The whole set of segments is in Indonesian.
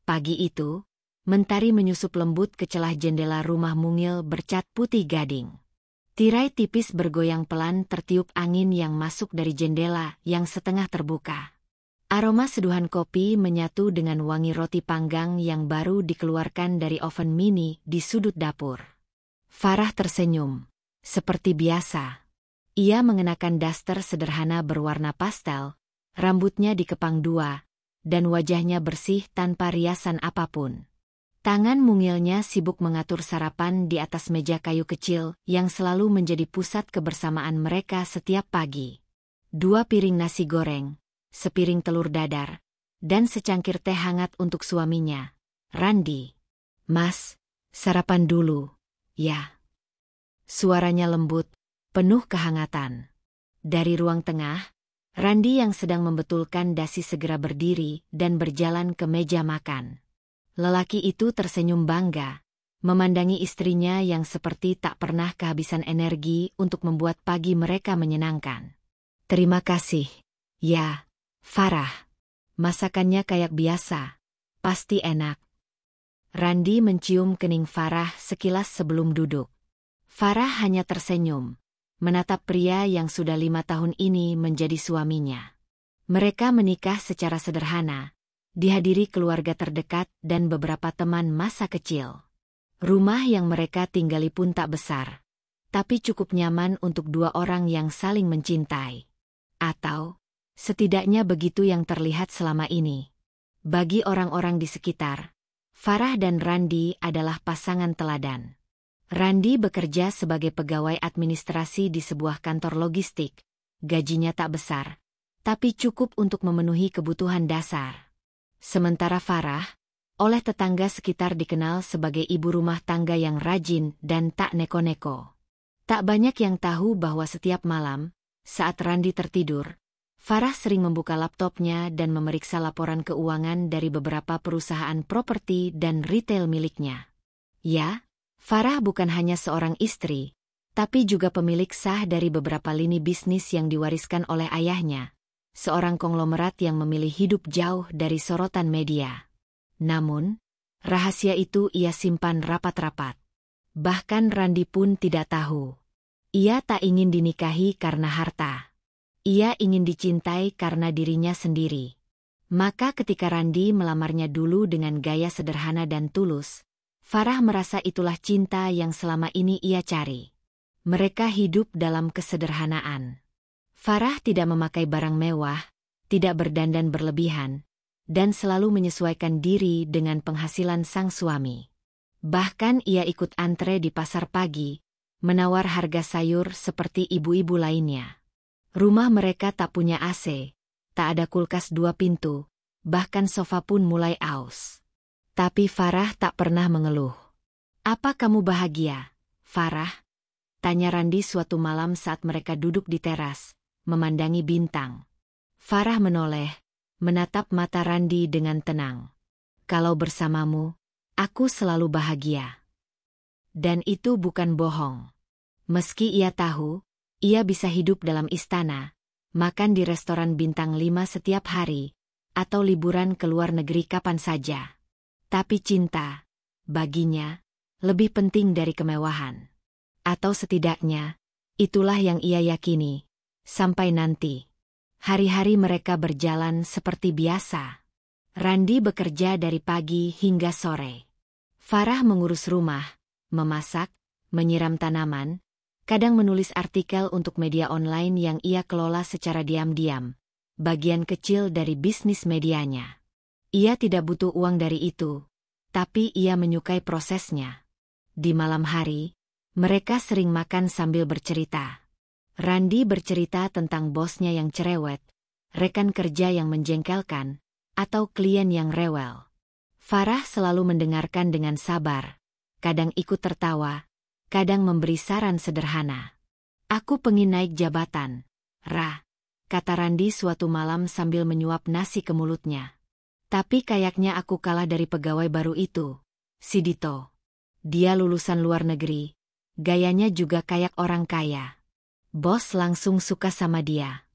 Pagi itu, mentari menyusup lembut ke celah jendela rumah mungil bercat putih gading. Tirai tipis bergoyang pelan tertiup angin yang masuk dari jendela yang setengah terbuka. Aroma seduhan kopi menyatu dengan wangi roti panggang yang baru dikeluarkan dari oven mini di sudut dapur. Farah tersenyum. Seperti biasa. Ia mengenakan daster sederhana berwarna pastel, rambutnya dikepang dua, dan wajahnya bersih tanpa riasan apapun. Tangan mungilnya sibuk mengatur sarapan di atas meja kayu kecil yang selalu menjadi pusat kebersamaan mereka setiap pagi. 2 piring nasi goreng, sepiring telur dadar, dan secangkir teh hangat untuk suaminya, Randi. "Mas, sarapan dulu, ya." Suaranya lembut, penuh kehangatan. Dari ruang tengah, Randi yang sedang membetulkan dasi segera berdiri dan berjalan ke meja makan. Lelaki itu tersenyum bangga, memandangi istrinya yang seperti tak pernah kehabisan energi untuk membuat pagi mereka menyenangkan. "Terima kasih, ya, Farah. Masakannya kayak biasa, pasti enak." Randi mencium kening Farah sekilas sebelum duduk. Farah hanya tersenyum, menatap pria yang sudah 5 tahun ini menjadi suaminya. Mereka menikah secara sederhana, dihadiri keluarga terdekat dan beberapa teman masa kecil. Rumah yang mereka tinggali pun tak besar, tapi cukup nyaman untuk 2 orang yang saling mencintai. Atau, setidaknya begitu yang terlihat selama ini. Bagi orang-orang di sekitar, Farah dan Randi adalah pasangan teladan. Randi bekerja sebagai pegawai administrasi di sebuah kantor logistik. Gajinya tak besar, tapi cukup untuk memenuhi kebutuhan dasar. Sementara Farah, oleh tetangga sekitar dikenal sebagai ibu rumah tangga yang rajin dan tak neko-neko. Tak banyak yang tahu bahwa setiap malam, saat Randi tertidur, Farah sering membuka laptopnya dan memeriksa laporan keuangan dari beberapa perusahaan properti dan retail miliknya. Ya, Farah bukan hanya seorang istri, tapi juga pemilik sah dari beberapa lini bisnis yang diwariskan oleh ayahnya, seorang konglomerat yang memilih hidup jauh dari sorotan media. Namun, rahasia itu ia simpan rapat-rapat. Bahkan Randi pun tidak tahu. Ia tak ingin dinikahi karena harta. Ia ingin dicintai karena dirinya sendiri. Maka ketika Randi melamarnya dulu dengan gaya sederhana dan tulus, Farah merasa itulah cinta yang selama ini ia cari. Mereka hidup dalam kesederhanaan. Farah tidak memakai barang mewah, tidak berdandan berlebihan, dan selalu menyesuaikan diri dengan penghasilan sang suami. Bahkan ia ikut antre di pasar pagi, menawar harga sayur seperti ibu-ibu lainnya. Rumah mereka tak punya AC, tak ada kulkas 2 pintu, bahkan sofa pun mulai aus. Tapi Farah tak pernah mengeluh. "Apa kamu bahagia, Farah?" tanya Randi suatu malam saat mereka duduk di teras, memandangi bintang. Farah menoleh, menatap mata Randi dengan tenang. "Kalau bersamamu, aku selalu bahagia." Dan itu bukan bohong. Meski ia tahu, ia bisa hidup dalam istana, makan di restoran bintang 5 setiap hari, atau liburan ke luar negeri kapan saja. Tapi cinta, baginya, lebih penting dari kemewahan. Atau setidaknya, itulah yang ia yakini, sampai nanti. Hari-hari mereka berjalan seperti biasa. Randi bekerja dari pagi hingga sore. Farah mengurus rumah, memasak, menyiram tanaman, kadang menulis artikel untuk media online yang ia kelola secara diam-diam, bagian kecil dari bisnis medianya. Ia tidak butuh uang dari itu, tapi ia menyukai prosesnya. Di malam hari, mereka sering makan sambil bercerita. Randi bercerita tentang bosnya yang cerewet, rekan kerja yang menjengkelkan, atau klien yang rewel. Farah selalu mendengarkan dengan sabar, kadang ikut tertawa, kadang memberi saran sederhana. "Aku pengin naik jabatan, Ra," kata Randi suatu malam sambil menyuap nasi ke mulutnya. "Tapi kayaknya aku kalah dari pegawai baru itu, si Dito. Dia lulusan luar negeri, gayanya juga kayak orang kaya. Bos langsung suka sama dia."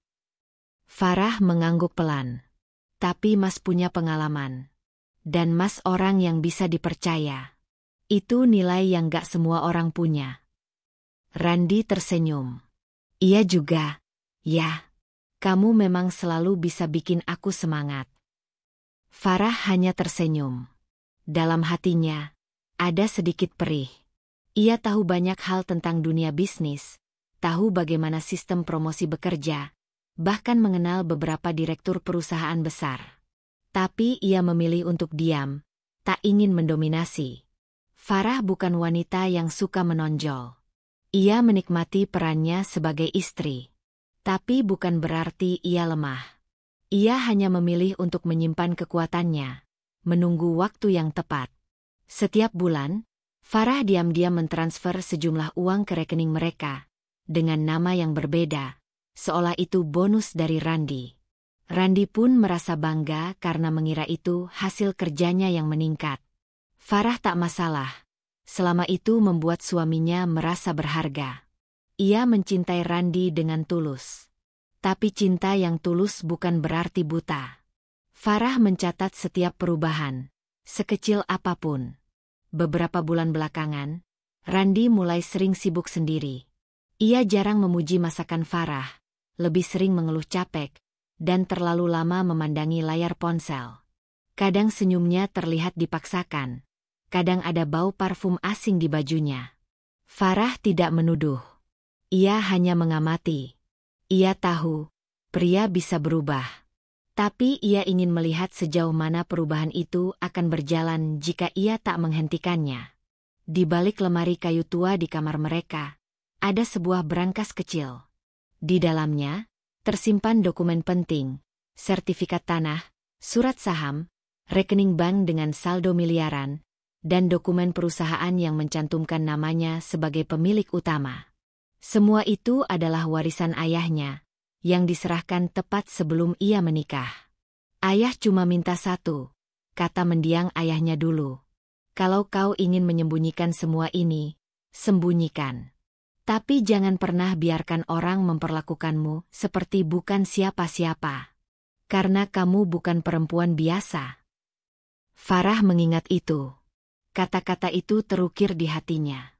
Farah mengangguk pelan. "Tapi Mas punya pengalaman. Dan Mas orang yang bisa dipercaya. Itu nilai yang gak semua orang punya. Randi tersenyum. Iya juga. Ya. Kamu memang selalu bisa bikin aku semangat. Farah hanya tersenyum. Dalam hatinya, ada sedikit perih. Ia tahu banyak hal tentang dunia bisnis, tahu bagaimana sistem promosi bekerja, bahkan mengenal beberapa direktur perusahaan besar. Tapi ia memilih untuk diam, tak ingin mendominasi. Farah bukan wanita yang suka menonjol. Ia menikmati perannya sebagai istri. Tapi bukan berarti ia lemah. Ia hanya memilih untuk menyimpan kekuatannya, menunggu waktu yang tepat. Setiap bulan, Farah diam-diam mentransfer sejumlah uang ke rekening mereka, dengan nama yang berbeda, seolah itu bonus dari Randi. Randi pun merasa bangga karena mengira itu hasil kerjanya yang meningkat. Farah tak masalah, selama itu membuat suaminya merasa berharga. Ia mencintai Randi dengan tulus. Tapi cinta yang tulus bukan berarti buta. Farah mencatat setiap perubahan, sekecil apapun. Beberapa bulan belakangan, Randi mulai sering sibuk sendiri. Ia jarang memuji masakan Farah, lebih sering mengeluh capek, dan terlalu lama memandangi layar ponsel. Kadang senyumnya terlihat dipaksakan, kadang ada bau parfum asing di bajunya. Farah tidak menuduh. Ia hanya mengamati. Ia tahu, pria bisa berubah. Tapi ia ingin melihat sejauh mana perubahan itu akan berjalan jika ia tak menghentikannya. Di balik lemari kayu tua di kamar mereka, ada sebuah brankas kecil. Di dalamnya, tersimpan dokumen penting, sertifikat tanah, surat saham, rekening bank dengan saldo miliaran, dan dokumen perusahaan yang mencantumkan namanya sebagai pemilik utama. Semua itu adalah warisan ayahnya, yang diserahkan tepat sebelum ia menikah. Ayah cuma minta satu, kata mendiang ayahnya dulu. Kalau kau ingin menyembunyikan semua ini, sembunyikan. Tapi jangan pernah biarkan orang memperlakukanmu seperti bukan siapa-siapa. Karena kamu bukan perempuan biasa. Farah mengingat itu. Kata-kata itu terukir di hatinya.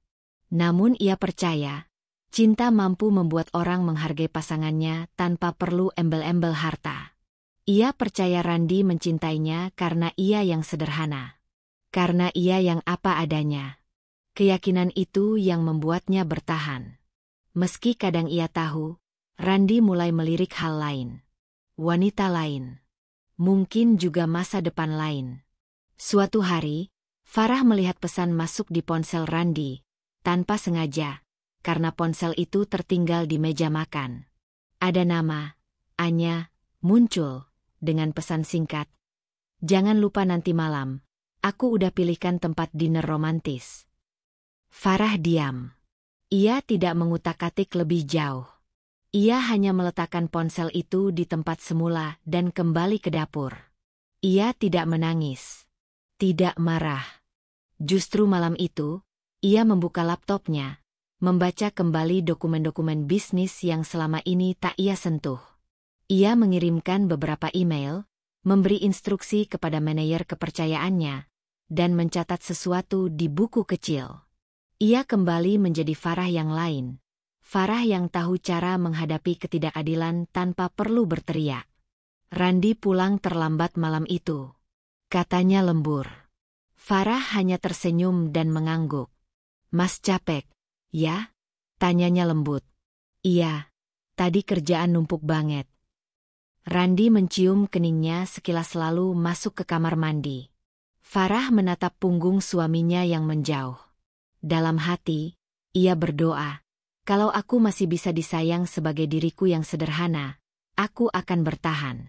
Namun ia percaya, cinta mampu membuat orang menghargai pasangannya tanpa perlu embel-embel harta. Ia percaya Randi mencintainya karena ia yang sederhana. Karena ia yang apa adanya. Keyakinan itu yang membuatnya bertahan. Meski kadang ia tahu, Randi mulai melirik hal lain. Wanita lain. Mungkin juga masa depan lain. Suatu hari, Farah melihat pesan masuk di ponsel Randi, tanpa sengaja. Karena ponsel itu tertinggal di meja makan. Ada nama, Anya, muncul, dengan pesan singkat. Jangan lupa nanti malam, aku udah pilihkan tempat dinner romantis. Farah diam. Ia tidak mengutak-atik lebih jauh. Ia hanya meletakkan ponsel itu di tempat semula dan kembali ke dapur. Ia tidak menangis. Tidak marah. Justru malam itu, ia membuka laptopnya, membaca kembali dokumen-dokumen bisnis yang selama ini tak ia sentuh. Ia mengirimkan beberapa email, memberi instruksi kepada manajer kepercayaannya, dan mencatat sesuatu di buku kecil. Ia kembali menjadi Farah yang lain. Farah yang tahu cara menghadapi ketidakadilan tanpa perlu berteriak. Randi pulang terlambat malam itu. Katanya lembur. Farah hanya tersenyum dan mengangguk. Mas capek? Ya? Tanyanya lembut. Iya, tadi kerjaan numpuk banget. Randi mencium keningnya sekilas lalu masuk ke kamar mandi. Farah menatap punggung suaminya yang menjauh. Dalam hati, ia berdoa, kalau aku masih bisa disayang sebagai diriku yang sederhana, aku akan bertahan.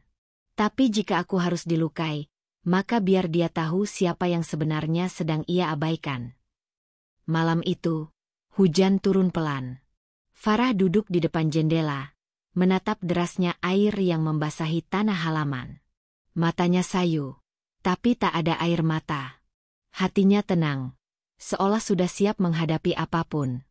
Tapi jika aku harus dilukai, maka biar dia tahu siapa yang sebenarnya sedang ia abaikan. Malam itu, hujan turun pelan. Farah duduk di depan jendela, menatap derasnya air yang membasahi tanah halaman. Matanya sayu, tapi tak ada air mata. Hatinya tenang, seolah sudah siap menghadapi apapun.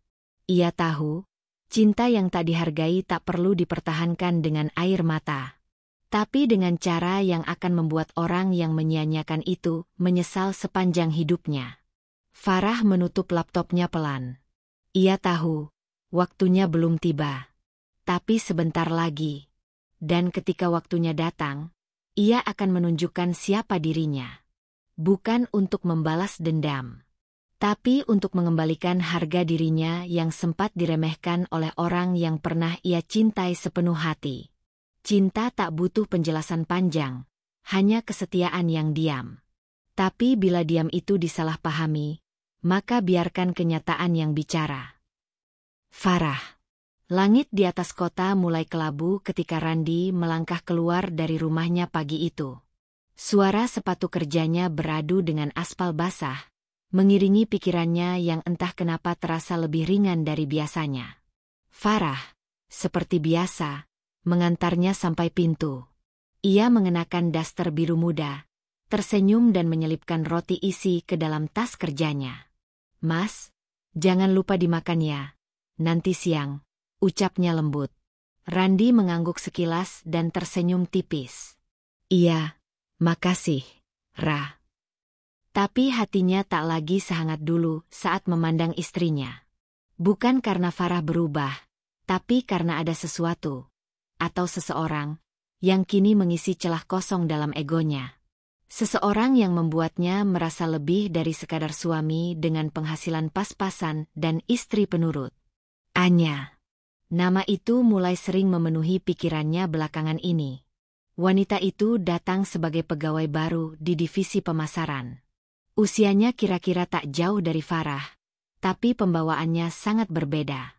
Ia tahu, cinta yang tak dihargai tak perlu dipertahankan dengan air mata. Tapi dengan cara yang akan membuat orang yang menyia-nyiakan itu menyesal sepanjang hidupnya. Farah menutup laptopnya pelan. Ia tahu, waktunya belum tiba. Tapi sebentar lagi. Dan ketika waktunya datang, ia akan menunjukkan siapa dirinya. Bukan untuk membalas dendam, tapi untuk mengembalikan harga dirinya yang sempat diremehkan oleh orang yang pernah ia cintai sepenuh hati. Cinta tak butuh penjelasan panjang, hanya kesetiaan yang diam. Tapi bila diam itu disalahpahami, maka biarkan kenyataan yang bicara. Farah. Langit di atas kota mulai kelabu ketika Randi melangkah keluar dari rumahnya pagi itu. Suara sepatu kerjanya beradu dengan aspal basah, mengiringi pikirannya yang entah kenapa terasa lebih ringan dari biasanya. Farah, seperti biasa, mengantarnya sampai pintu. Ia mengenakan daster biru muda, tersenyum dan menyelipkan roti isi ke dalam tas kerjanya. "Mas, jangan lupa dimakan ya, nanti siang," ucapnya lembut. Randi mengangguk sekilas dan tersenyum tipis. "Iya, makasih, Ra." Tapi hatinya tak lagi sehangat dulu saat memandang istrinya. Bukan karena Farah berubah, tapi karena ada sesuatu, atau seseorang, yang kini mengisi celah kosong dalam egonya. Seseorang yang membuatnya merasa lebih dari sekadar suami dengan penghasilan pas-pasan dan istri penurut. Anya. Nama itu mulai sering memenuhi pikirannya belakangan ini. Wanita itu datang sebagai pegawai baru di divisi pemasaran. Usianya kira-kira tak jauh dari Farah, tapi pembawaannya sangat berbeda.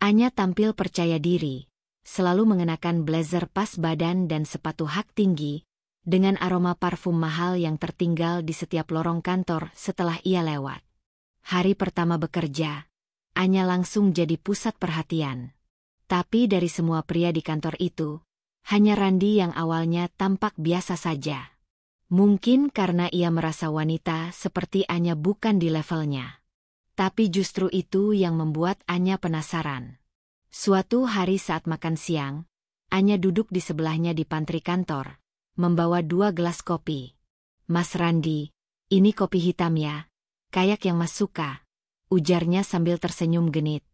Anya tampil percaya diri, selalu mengenakan blazer pas badan dan sepatu hak tinggi, dengan aroma parfum mahal yang tertinggal di setiap lorong kantor setelah ia lewat. Hari pertama bekerja, Anya langsung jadi pusat perhatian. Tapi dari semua pria di kantor itu, hanya Randi yang awalnya tampak biasa saja. Mungkin karena ia merasa wanita seperti Anya bukan di levelnya. Tapi justru itu yang membuat Anya penasaran. Suatu hari saat makan siang, Anya duduk di sebelahnya di pantry kantor, membawa 2 gelas kopi. "Mas Randi, ini kopi hitam ya, kayak yang Mas suka," ujarnya sambil tersenyum genit.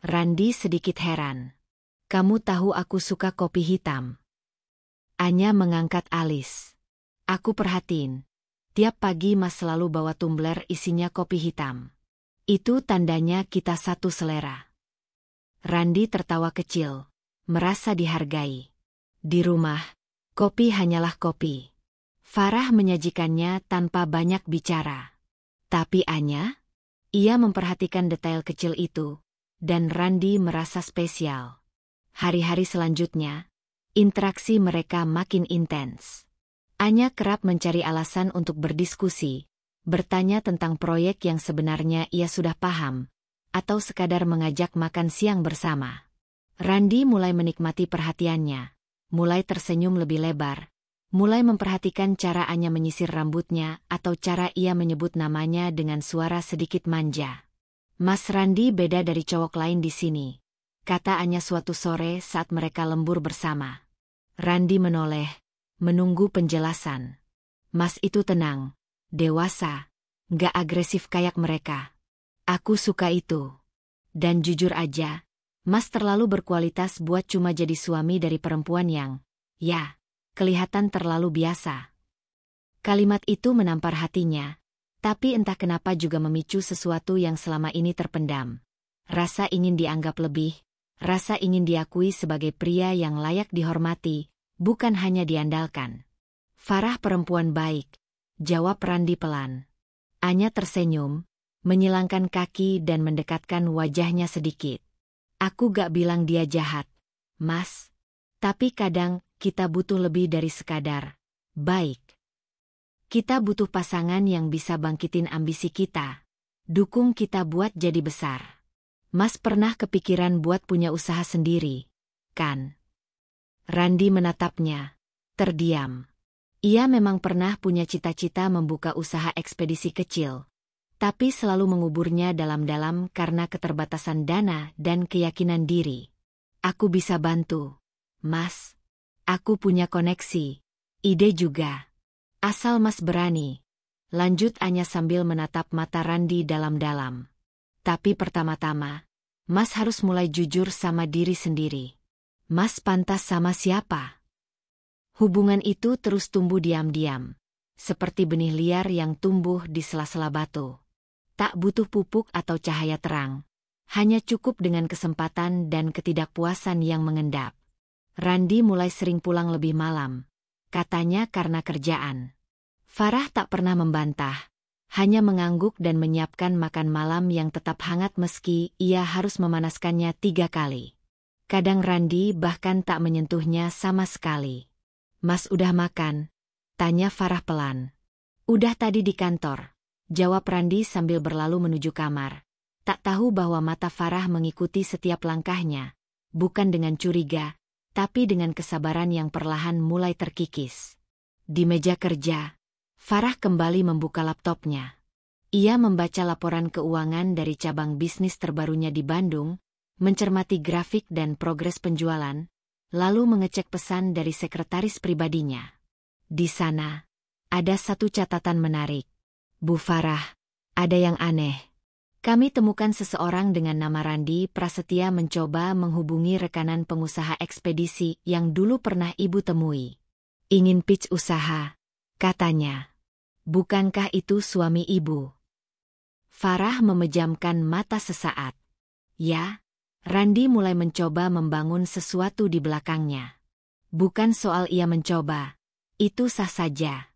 Randi sedikit heran. "Kamu tahu aku suka kopi hitam?" Anya mengangkat alis. "Aku perhatiin. Tiap pagi Mas selalu bawa tumbler isinya kopi hitam. Itu tandanya kita satu selera." Randi tertawa kecil, merasa dihargai. Di rumah, kopi hanyalah kopi. Farah menyajikannya tanpa banyak bicara. Tapi Anya? Ia memperhatikan detail kecil itu, dan Randi merasa spesial. Hari-hari selanjutnya, interaksi mereka makin intens. Anya kerap mencari alasan untuk berdiskusi, bertanya tentang proyek yang sebenarnya ia sudah paham, atau sekadar mengajak makan siang bersama. Randi mulai menikmati perhatiannya, mulai tersenyum lebih lebar, mulai memperhatikan cara Anya menyisir rambutnya atau cara ia menyebut namanya dengan suara sedikit manja. "Mas Randi beda dari cowok lain di sini," kata Anya suatu sore saat mereka lembur bersama. Randi menoleh, menunggu penjelasan. "Mas itu tenang, dewasa, gak agresif kayak mereka. Aku suka itu. Dan jujur aja, Mas terlalu berkualitas buat cuma jadi suami dari perempuan yang, ya, kelihatan terlalu biasa." Kalimat itu menampar hatinya, tapi entah kenapa juga memicu sesuatu yang selama ini terpendam. Rasa ingin dianggap lebih, rasa ingin diakui sebagai pria yang layak dihormati, bukan hanya diandalkan. "Farah perempuan baik," jawab Randi pelan. Anya tersenyum, menyilangkan kaki dan mendekatkan wajahnya sedikit. "Aku gak bilang dia jahat, Mas. Tapi kadang kita butuh lebih dari sekadar baik. Kita butuh pasangan yang bisa bangkitin ambisi kita, dukung kita buat jadi besar. Mas pernah kepikiran buat punya usaha sendiri, kan?" Randi menatapnya, terdiam. Ia memang pernah punya cita-cita membuka usaha ekspedisi kecil, tapi selalu menguburnya dalam-dalam karena keterbatasan dana dan keyakinan diri. "Aku bisa bantu, Mas. Aku punya koneksi. Ide juga. Asal Mas berani. Lanjut Anya sambil menatap mata Randi dalam-dalam. Tapi pertama-tama, Mas harus mulai jujur sama diri sendiri. Mas pantas sama siapa? Hubungan itu terus tumbuh diam-diam. Seperti benih liar yang tumbuh di sela-sela batu. Tak butuh pupuk atau cahaya terang. Hanya cukup dengan kesempatan dan ketidakpuasan yang mengendap. Randi mulai sering pulang lebih malam. Katanya karena kerjaan. Farah tak pernah membantah. Hanya mengangguk dan menyiapkan makan malam yang tetap hangat meski ia harus memanaskannya 3 kali. Kadang Randi bahkan tak menyentuhnya sama sekali. Mas udah makan? Tanya Farah pelan. Udah tadi di kantor. Jawab Randi sambil berlalu menuju kamar. Tak tahu bahwa mata Farah mengikuti setiap langkahnya. Bukan dengan curiga, tapi dengan kesabaran yang perlahan mulai terkikis. Di meja kerja, Farah kembali membuka laptopnya. Ia membaca laporan keuangan dari cabang bisnis terbarunya di Bandung, mencermati grafik dan progres penjualan, lalu mengecek pesan dari sekretaris pribadinya. Di sana, ada satu catatan menarik. Bu Farah, ada yang aneh. Kami temukan seseorang dengan nama Randi Prasetya mencoba menghubungi rekanan pengusaha ekspedisi yang dulu pernah Ibu temui. Ingin pitch usaha, katanya. Bukankah itu suami Ibu? Farah memejamkan mata sesaat. Ya, Randi mulai mencoba membangun sesuatu di belakangnya. Bukan soal ia mencoba, itu sah saja.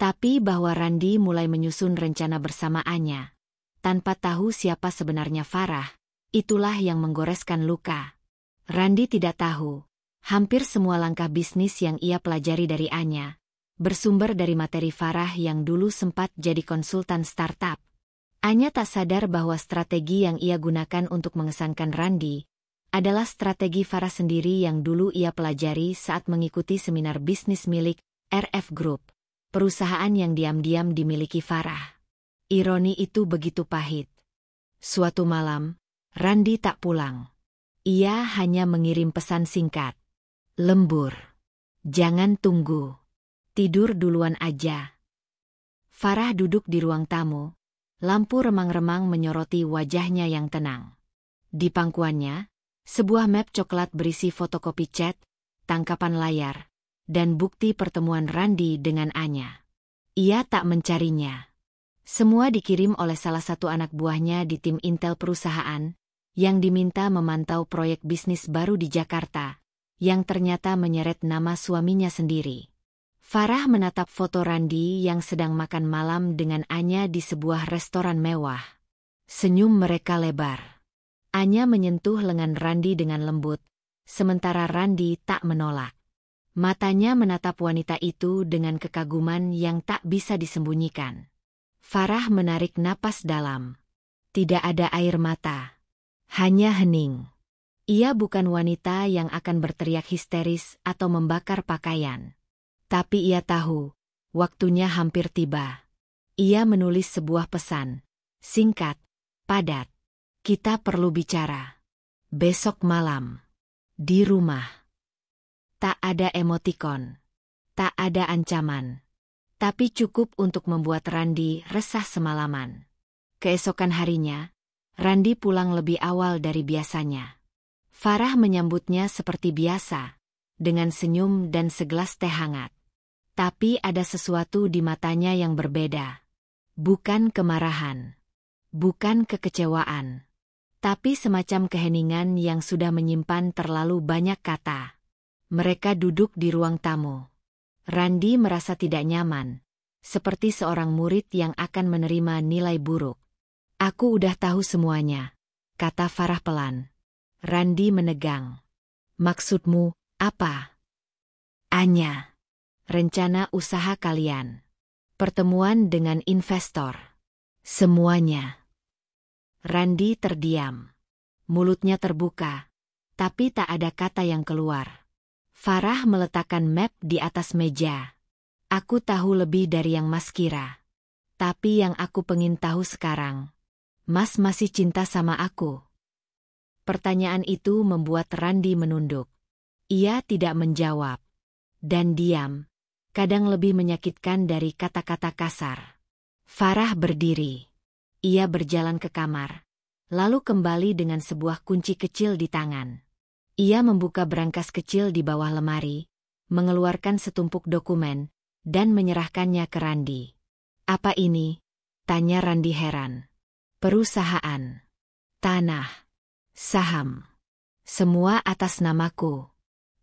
Tapi bahwa Randi mulai menyusun rencana bersamaannya. Tanpa tahu siapa sebenarnya Farah, itulah yang menggoreskan luka. Randi tidak tahu, hampir semua langkah bisnis yang ia pelajari dari Anya, bersumber dari materi Farah yang dulu sempat jadi konsultan startup. Anya tak sadar bahwa strategi yang ia gunakan untuk mengesankan Randi adalah strategi Farah sendiri yang dulu ia pelajari saat mengikuti seminar bisnis milik RF Group, perusahaan yang diam-diam dimiliki Farah. Ironi itu begitu pahit. Suatu malam, Randi tak pulang. Ia hanya mengirim pesan singkat. Lembur. Jangan tunggu. Tidur duluan aja. Farah duduk di ruang tamu. Lampu remang-remang menyoroti wajahnya yang tenang. Di pangkuannya, sebuah map coklat berisi fotokopi chat, tangkapan layar, dan bukti pertemuan Randi dengan Anya. Ia tak mencarinya. Semua dikirim oleh salah satu anak buahnya di tim Intel perusahaan, yang diminta memantau proyek bisnis baru di Jakarta, yang ternyata menyeret nama suaminya sendiri. Farah menatap foto Randi yang sedang makan malam dengan Anya di sebuah restoran mewah. Senyum mereka lebar. Anya menyentuh lengan Randi dengan lembut, sementara Randi tak menolak. Matanya menatap wanita itu dengan kekaguman yang tak bisa disembunyikan. Farah menarik napas dalam. Tidak ada air mata. Hanya hening. Ia bukan wanita yang akan berteriak histeris atau membakar pakaian. Tapi ia tahu, waktunya hampir tiba. Ia menulis sebuah pesan. Singkat, padat. Kita perlu bicara. Besok malam. Di rumah. Tak ada emotikon. Tak ada ancaman. Tapi cukup untuk membuat Randi resah semalaman. Keesokan harinya, Randi pulang lebih awal dari biasanya. Farah menyambutnya seperti biasa, dengan senyum dan segelas teh hangat. Tapi ada sesuatu di matanya yang berbeda. Bukan kemarahan. Bukan kekecewaan. Tapi semacam keheningan yang sudah menyimpan terlalu banyak kata. Mereka duduk di ruang tamu. Randi merasa tidak nyaman. Seperti seorang murid yang akan menerima nilai buruk. Aku udah tahu semuanya, kata Farah pelan. Randi menegang. Maksudmu, apa? Anya. Rencana usaha kalian. Pertemuan dengan investor. Semuanya. Randi terdiam. Mulutnya terbuka, tapi tak ada kata yang keluar. Farah meletakkan map di atas meja. Aku tahu lebih dari yang Mas kira. Tapi yang aku pengen tahu sekarang, Mas masih cinta sama aku? Pertanyaan itu membuat Randi menunduk. Ia tidak menjawab. Dan diam, kadang lebih menyakitkan dari kata-kata kasar. Farah berdiri. Ia berjalan ke kamar, lalu kembali dengan sebuah kunci kecil di tangan. Ia membuka brankas kecil di bawah lemari, mengeluarkan setumpuk dokumen, dan menyerahkannya ke Randi. "Apa ini?" tanya Randi heran. "Perusahaan. Tanah. Saham. Semua atas namaku.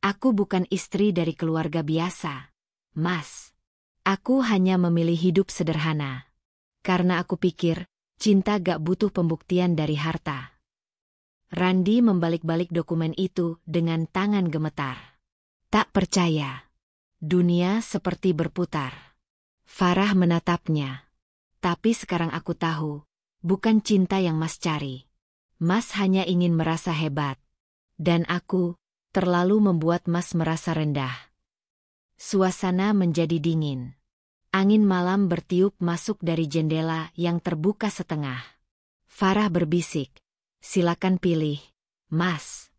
Aku bukan istri dari keluarga biasa, Mas. Aku hanya memilih hidup sederhana. Karena aku pikir, cinta gak butuh pembuktian dari harta." Randi membalik-balik dokumen itu dengan tangan gemetar. "Tak percaya. Dunia seperti berputar." Farah menatapnya. "Tapi sekarang aku tahu, bukan cinta yang Mas cari. Mas hanya ingin merasa hebat. Dan aku, terlalu membuat Mas merasa rendah." Suasana menjadi dingin. Angin malam bertiup masuk dari jendela yang terbuka setengah. Farah berbisik, "Silakan pilih, Mas.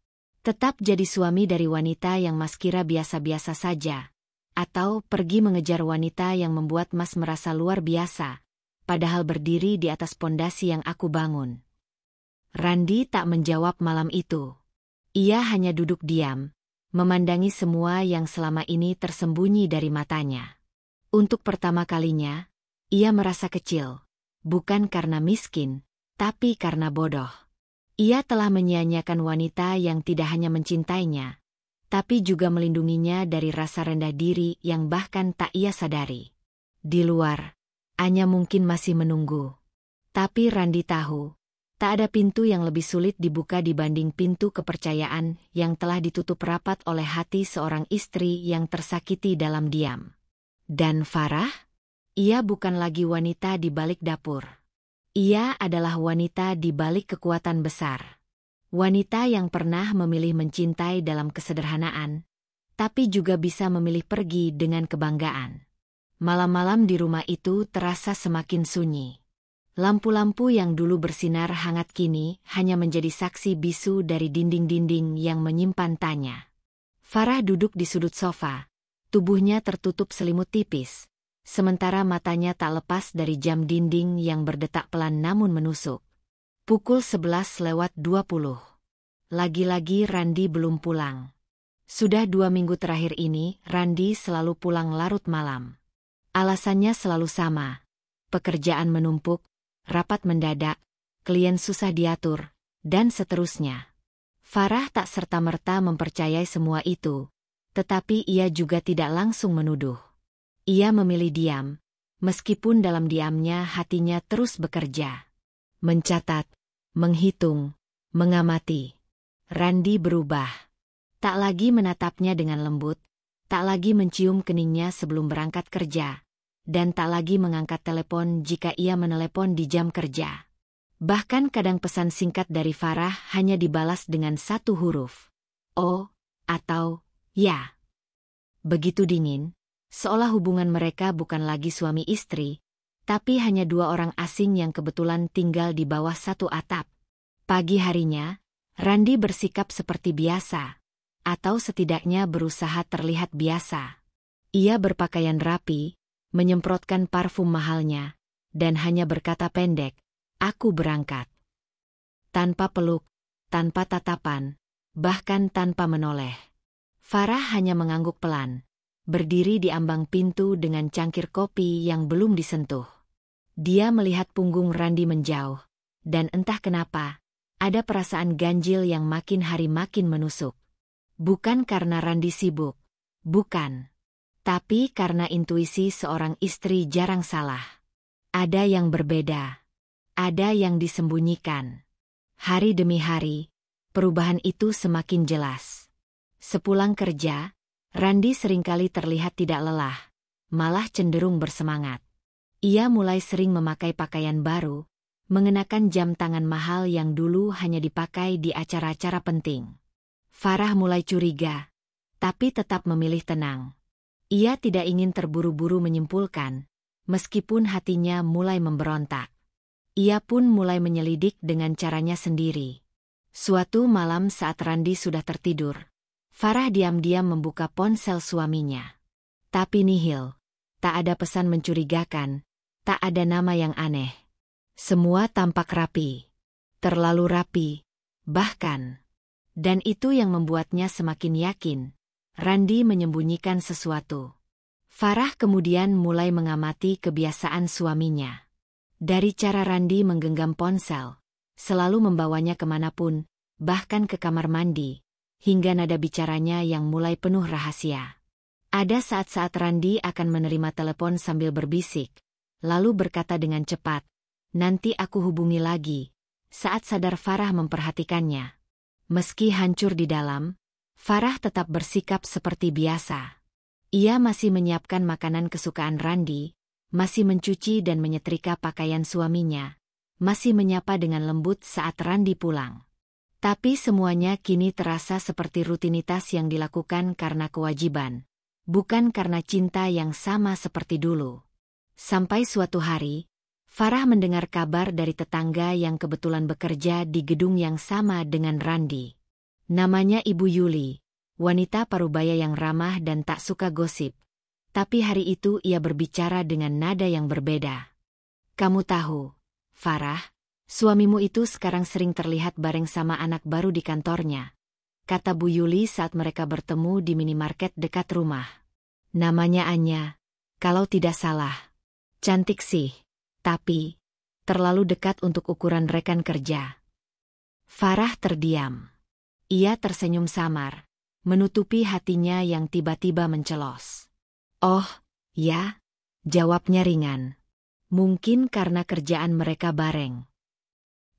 Tetap jadi suami dari wanita yang Mas kira biasa-biasa saja, atau pergi mengejar wanita yang membuat Mas merasa luar biasa, padahal berdiri di atas pondasi yang aku bangun." Randi tak menjawab malam itu. Ia hanya duduk diam, memandangi semua yang selama ini tersembunyi dari matanya. Untuk pertama kalinya, ia merasa kecil, bukan karena miskin, tapi karena bodoh. Ia telah menyia-nyiakan wanita yang tidak hanya mencintainya, tapi juga melindunginya dari rasa rendah diri yang bahkan tak ia sadari. Di luar, Anya mungkin masih menunggu. Tapi Randi tahu, tak ada pintu yang lebih sulit dibuka dibanding pintu kepercayaan yang telah ditutup rapat oleh hati seorang istri yang tersakiti dalam diam. Dan Farah? Ia bukan lagi wanita di balik dapur. Ia adalah wanita di balik kekuatan besar. Wanita yang pernah memilih mencintai dalam kesederhanaan, tapi juga bisa memilih pergi dengan kebanggaan. Malam-malam di rumah itu terasa semakin sunyi. Lampu-lampu yang dulu bersinar hangat kini hanya menjadi saksi bisu dari dinding-dinding yang menyimpan tanya. Farah duduk di sudut sofa, tubuhnya tertutup selimut tipis, sementara matanya tak lepas dari jam dinding yang berdetak pelan namun menusuk. Pukul 11:20. Lagi-lagi Randi belum pulang. Sudah 2 minggu terakhir ini, Randi selalu pulang larut malam. Alasannya selalu sama. Pekerjaan menumpuk, rapat mendadak, klien susah diatur, dan seterusnya. Farah tak serta-merta mempercayai semua itu, tetapi ia juga tidak langsung menuduh. Ia memilih diam, meskipun dalam diamnya hatinya terus bekerja. Mencatat, menghitung, mengamati. Randi berubah. Tak lagi menatapnya dengan lembut, tak lagi mencium keningnya sebelum berangkat kerja, dan tak lagi mengangkat telepon jika ia menelepon di jam kerja. Bahkan kadang pesan singkat dari Farah hanya dibalas dengan satu huruf, "O" atau "Ya". Begitu dingin, seolah hubungan mereka bukan lagi suami istri, tapi hanya dua orang asing yang kebetulan tinggal di bawah satu atap. Pagi harinya, Randi bersikap seperti biasa, atau setidaknya berusaha terlihat biasa. Ia berpakaian rapi, menyemprotkan parfum mahalnya, dan hanya berkata pendek, "Aku berangkat." Tanpa peluk, tanpa tatapan, bahkan tanpa menoleh. Farah hanya mengangguk pelan, berdiri di ambang pintu dengan cangkir kopi yang belum disentuh. Dia melihat punggung Randi menjauh, dan entah kenapa, ada perasaan ganjil yang makin hari makin menusuk. Bukan karena Randi sibuk, bukan. Tapi karena intuisi seorang istri jarang salah. Ada yang berbeda. Ada yang disembunyikan. Hari demi hari, perubahan itu semakin jelas. Sepulang kerja, Randi seringkali terlihat tidak lelah, malah cenderung bersemangat. Ia mulai sering memakai pakaian baru, mengenakan jam tangan mahal yang dulu hanya dipakai di acara-acara penting. Farah mulai curiga, tapi tetap memilih tenang. Ia tidak ingin terburu-buru menyimpulkan, meskipun hatinya mulai memberontak. Ia pun mulai menyelidik dengan caranya sendiri. Suatu malam saat Randi sudah tertidur, Farah diam-diam membuka ponsel suaminya. Tapi nihil. Tak ada pesan mencurigakan, tak ada nama yang aneh. Semua tampak rapi. Terlalu rapi, bahkan. Dan itu yang membuatnya semakin yakin. Randi menyembunyikan sesuatu. Farah kemudian mulai mengamati kebiasaan suaminya. Dari cara Randi menggenggam ponsel, selalu membawanya kemanapun, bahkan ke kamar mandi, hingga nada bicaranya yang mulai penuh rahasia. Ada saat-saat Randi akan menerima telepon sambil berbisik, lalu berkata dengan cepat, "Nanti aku hubungi lagi." Saat sadar Farah memperhatikannya. Meski hancur di dalam, Farah tetap bersikap seperti biasa. Ia masih menyiapkan makanan kesukaan Randi, masih mencuci dan menyetrika pakaian suaminya, masih menyapa dengan lembut saat Randi pulang. Tapi semuanya kini terasa seperti rutinitas yang dilakukan karena kewajiban. Bukan karena cinta yang sama seperti dulu. Sampai suatu hari, Farah mendengar kabar dari tetangga yang kebetulan bekerja di gedung yang sama dengan Randi. Namanya Ibu Yuli, wanita parubaya yang ramah dan tak suka gosip. Tapi hari itu ia berbicara dengan nada yang berbeda. "Kamu tahu, Farah, suamimu itu sekarang sering terlihat bareng sama anak baru di kantornya," kata Bu Yuli saat mereka bertemu di minimarket dekat rumah. "Namanya Anya, kalau tidak salah. Cantik sih, tapi terlalu dekat untuk ukuran rekan kerja." Farah terdiam. Ia tersenyum samar, menutupi hatinya yang tiba-tiba mencelos. "Oh, ya," jawabnya ringan. "Mungkin karena kerjaan mereka bareng."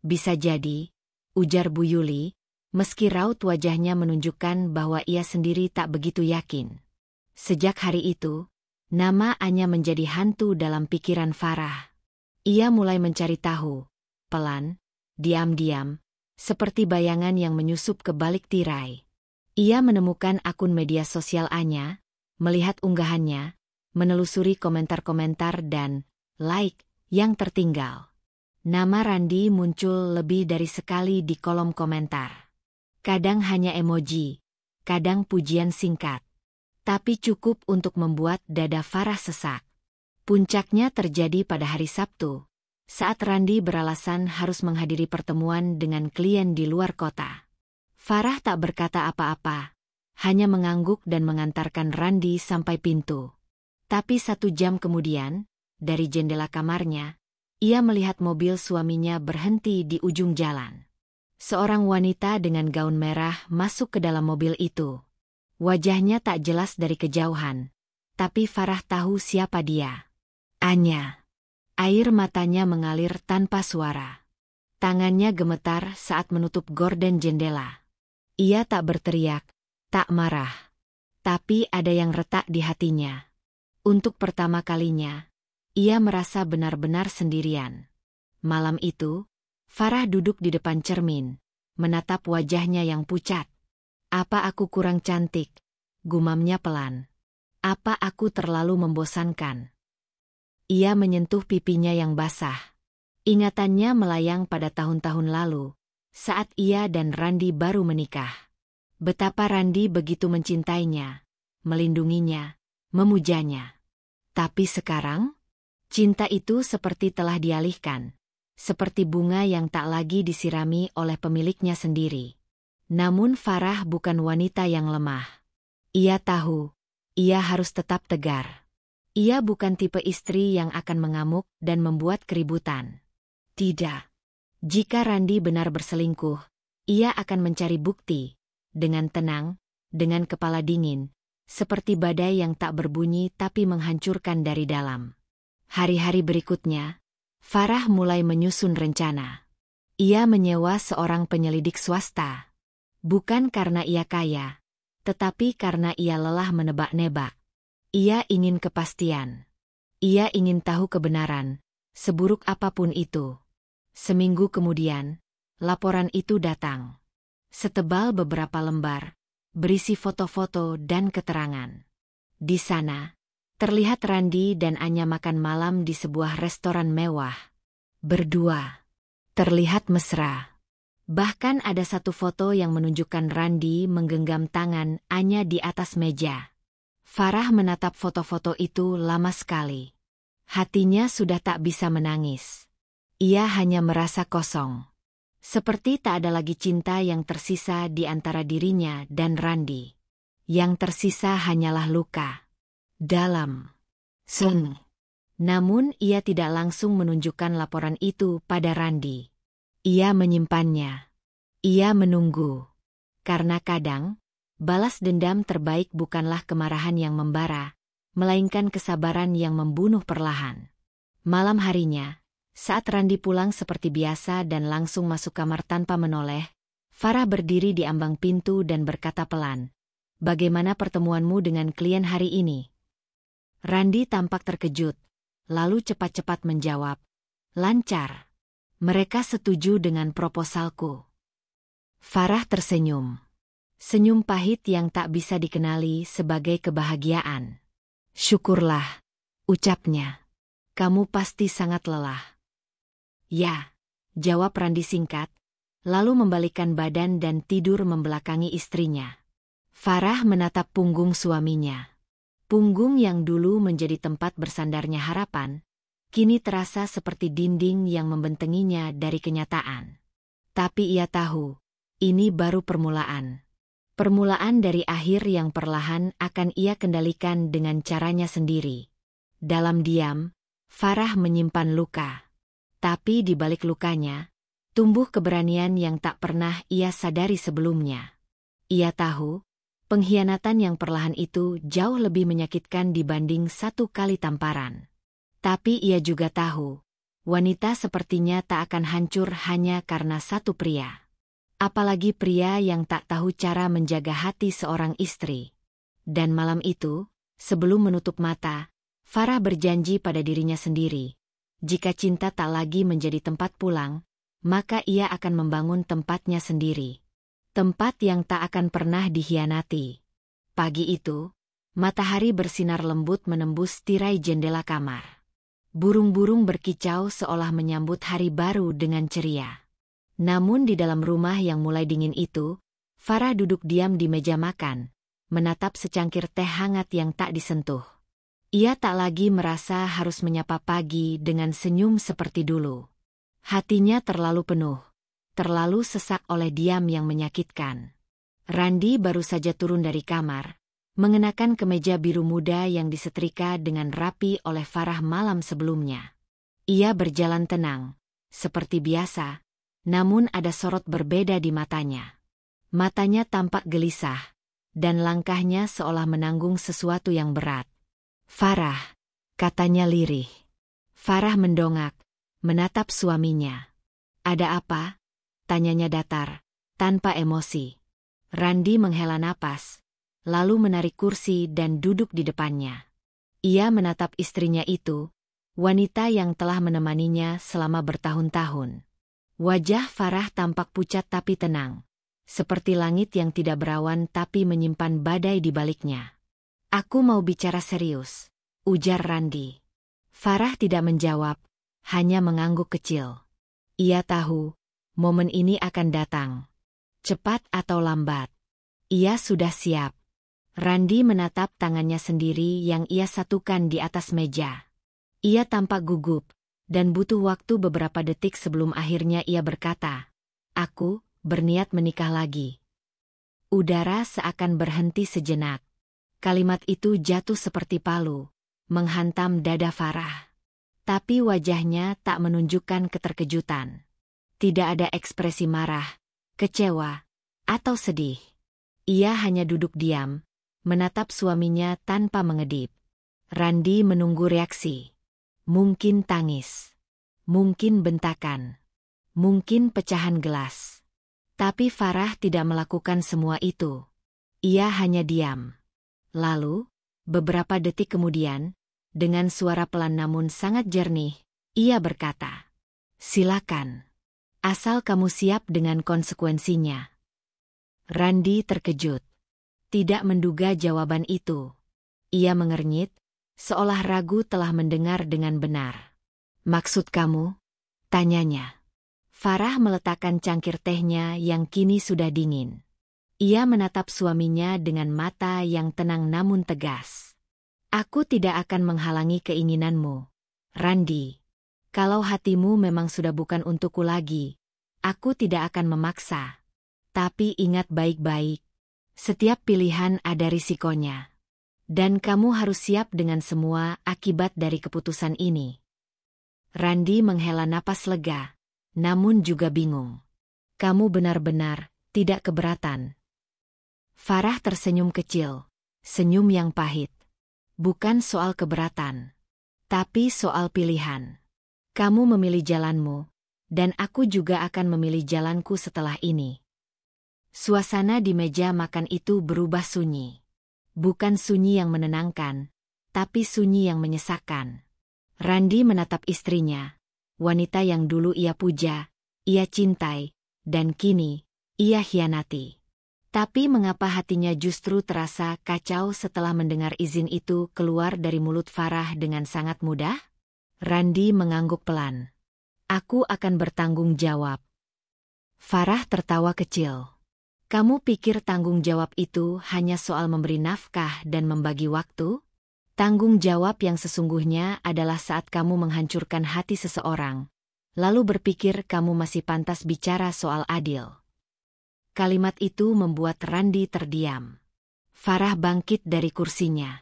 "Bisa jadi," ujar Bu Yuli, meski raut wajahnya menunjukkan bahwa ia sendiri tak begitu yakin. Sejak hari itu, nama Anya menjadi hantu dalam pikiran Farah. Ia mulai mencari tahu, pelan, diam-diam, seperti bayangan yang menyusup ke balik tirai. Ia menemukan akun media sosial Anya, melihat unggahannya, menelusuri komentar-komentar dan like yang tertinggal. Nama Randi muncul lebih dari sekali di kolom komentar. Kadang hanya emoji, kadang pujian singkat. Tapi cukup untuk membuat dada Farah sesak. Puncaknya terjadi pada hari Sabtu, saat Randi beralasan harus menghadiri pertemuan dengan klien di luar kota. Farah tak berkata apa-apa, hanya mengangguk dan mengantarkan Randi sampai pintu. Tapi 1 jam kemudian, dari jendela kamarnya, ia melihat mobil suaminya berhenti di ujung jalan. Seorang wanita dengan gaun merah masuk ke dalam mobil itu. Wajahnya tak jelas dari kejauhan, tapi Farah tahu siapa dia. Anya. Air matanya mengalir tanpa suara. Tangannya gemetar saat menutup gorden jendela. Ia tak berteriak, tak marah. Tapi ada yang retak di hatinya. Untuk pertama kalinya, ia merasa benar-benar sendirian. Malam itu, Farah duduk di depan cermin, menatap wajahnya yang pucat. "Apa aku kurang cantik?" gumamnya pelan. "Apa aku terlalu membosankan?" Ia menyentuh pipinya yang basah. Ingatannya melayang pada tahun-tahun lalu, saat ia dan Randi baru menikah. Betapa Randi begitu mencintainya, melindunginya, memujanya. Tapi sekarang, cinta itu seperti telah dialihkan, seperti bunga yang tak lagi disirami oleh pemiliknya sendiri. Namun Farah bukan wanita yang lemah. Ia tahu, ia harus tetap tegar. Ia bukan tipe istri yang akan mengamuk dan membuat keributan. Tidak. Jika Randi benar berselingkuh, ia akan mencari bukti, dengan tenang, dengan kepala dingin, seperti badai yang tak berbunyi tapi menghancurkan dari dalam. Hari-hari berikutnya, Farah mulai menyusun rencana. Ia menyewa seorang penyelidik swasta. Bukan karena ia kaya, tetapi karena ia lelah menebak-nebak. Ia ingin kepastian. Ia ingin tahu kebenaran, seburuk apapun itu. Seminggu kemudian, laporan itu datang. Setebal beberapa lembar, berisi foto-foto dan keterangan. Di sana, terlihat Randi dan Anya makan malam di sebuah restoran mewah. Berdua. Terlihat mesra. Bahkan ada satu foto yang menunjukkan Randi menggenggam tangan Anya di atas meja. Farah menatap foto-foto itu lama sekali. Hatinya sudah tak bisa menangis. Ia hanya merasa kosong. Seperti tak ada lagi cinta yang tersisa di antara dirinya dan Randi. Yang tersisa hanyalah luka dalam. Namun ia tidak langsung menunjukkan laporan itu pada Randi. Ia menyimpannya. Ia menunggu. Karena kadang, balas dendam terbaik bukanlah kemarahan yang membara, melainkan kesabaran yang membunuh perlahan. Malam harinya, saat Randi pulang seperti biasa dan langsung masuk kamar tanpa menoleh, Farah berdiri di ambang pintu dan berkata pelan, "Bagaimana pertemuanmu dengan klien hari ini?" Randi tampak terkejut, lalu cepat-cepat menjawab, "Lancar. Mereka setuju dengan proposalku." Farah tersenyum. Senyum pahit yang tak bisa dikenali sebagai kebahagiaan. "Syukurlah," ucapnya. "Kamu pasti sangat lelah." "Ya," jawab Randi singkat, lalu membalikkan badan dan tidur membelakangi istrinya. Farah menatap punggung suaminya. Punggung yang dulu menjadi tempat bersandarnya harapan, kini terasa seperti dinding yang membentenginya dari kenyataan. Tapi ia tahu, ini baru permulaan. Permulaan dari akhir yang perlahan akan ia kendalikan dengan caranya sendiri. Dalam diam, Farah menyimpan luka. Tapi di balik lukanya, tumbuh keberanian yang tak pernah ia sadari sebelumnya. Ia tahu, pengkhianatan yang perlahan itu jauh lebih menyakitkan dibanding satu kali tamparan. Tapi ia juga tahu, wanita sepertinya tak akan hancur hanya karena satu pria. Apalagi pria yang tak tahu cara menjaga hati seorang istri. Dan malam itu, sebelum menutup mata, Farah berjanji pada dirinya sendiri, jika cinta tak lagi menjadi tempat pulang, maka ia akan membangun tempatnya sendiri. Tempat yang tak akan pernah dikhianati. Pagi itu, matahari bersinar lembut menembus tirai jendela kamar. Burung-burung berkicau seolah menyambut hari baru dengan ceria. Namun di dalam rumah yang mulai dingin itu, Farah duduk diam di meja makan, menatap secangkir teh hangat yang tak disentuh. Ia tak lagi merasa harus menyapa pagi dengan senyum seperti dulu. Hatinya terlalu penuh, terlalu sesak oleh diam yang menyakitkan. Randi baru saja turun dari kamar, mengenakan kemeja biru muda yang disetrika dengan rapi oleh Farah malam sebelumnya. Ia berjalan tenang, seperti biasa, namun ada sorot berbeda di matanya. Matanya tampak gelisah, dan langkahnya seolah menanggung sesuatu yang berat. "Farah," katanya lirih. Farah mendongak, menatap suaminya. "Ada apa?" tanyanya datar, tanpa emosi. Randi menghela napas, lalu menarik kursi dan duduk di depannya. Ia menatap istrinya itu, wanita yang telah menemaninya selama bertahun-tahun. Wajah Farah tampak pucat tapi tenang, seperti langit yang tidak berawan tapi menyimpan badai di baliknya. "Aku mau bicara serius," ujar Randi. Farah tidak menjawab, hanya mengangguk kecil. Ia tahu, momen ini akan datang. Cepat atau lambat. Ia sudah siap. Randi menatap tangannya sendiri yang ia satukan di atas meja. Ia tampak gugup, dan butuh waktu beberapa detik sebelum akhirnya ia berkata, "Aku berniat menikah lagi." Udara seakan berhenti sejenak. Kalimat itu jatuh seperti palu, menghantam dada Farah. Tapi wajahnya tak menunjukkan keterkejutan. Tidak ada ekspresi marah, kecewa, atau sedih. Ia hanya duduk diam, menatap suaminya tanpa mengedip. Randi menunggu reaksi. Mungkin tangis. Mungkin bentakan. Mungkin pecahan gelas. Tapi Farah tidak melakukan semua itu. Ia hanya diam. Lalu, beberapa detik kemudian, dengan suara pelan namun sangat jernih, ia berkata, "Silakan. Asal kamu siap dengan konsekuensinya." Randi terkejut. Tidak menduga jawaban itu. Ia mengernyit, seolah ragu telah mendengar dengan benar. "Maksud kamu?" tanyanya. Farah meletakkan cangkir tehnya yang kini sudah dingin. Ia menatap suaminya dengan mata yang tenang namun tegas. Aku tidak akan menghalangi keinginanmu, Randi. Kalau hatimu memang sudah bukan untukku lagi, aku tidak akan memaksa. Tapi ingat baik-baik, setiap pilihan ada risikonya. Dan kamu harus siap dengan semua akibat dari keputusan ini. Randi menghela napas lega, namun juga bingung. Kamu benar-benar tidak keberatan. Farah tersenyum kecil, senyum yang pahit. Bukan soal keberatan, tapi soal pilihan. Kamu memilih jalanmu, dan aku juga akan memilih jalanku setelah ini. Suasana di meja makan itu berubah sunyi. Bukan sunyi yang menenangkan, tapi sunyi yang menyesakkan. Randi menatap istrinya, wanita yang dulu ia puja, ia cintai, dan kini ia hianati. Tapi mengapa hatinya justru terasa kacau setelah mendengar izin itu keluar dari mulut Farah dengan sangat mudah? Randi mengangguk pelan. Aku akan bertanggung jawab. Farah tertawa kecil. Kamu pikir tanggung jawab itu hanya soal memberi nafkah dan membagi waktu? Tanggung jawab yang sesungguhnya adalah saat kamu menghancurkan hati seseorang, lalu berpikir kamu masih pantas bicara soal adil. Kalimat itu membuat Randi terdiam. Farah bangkit dari kursinya.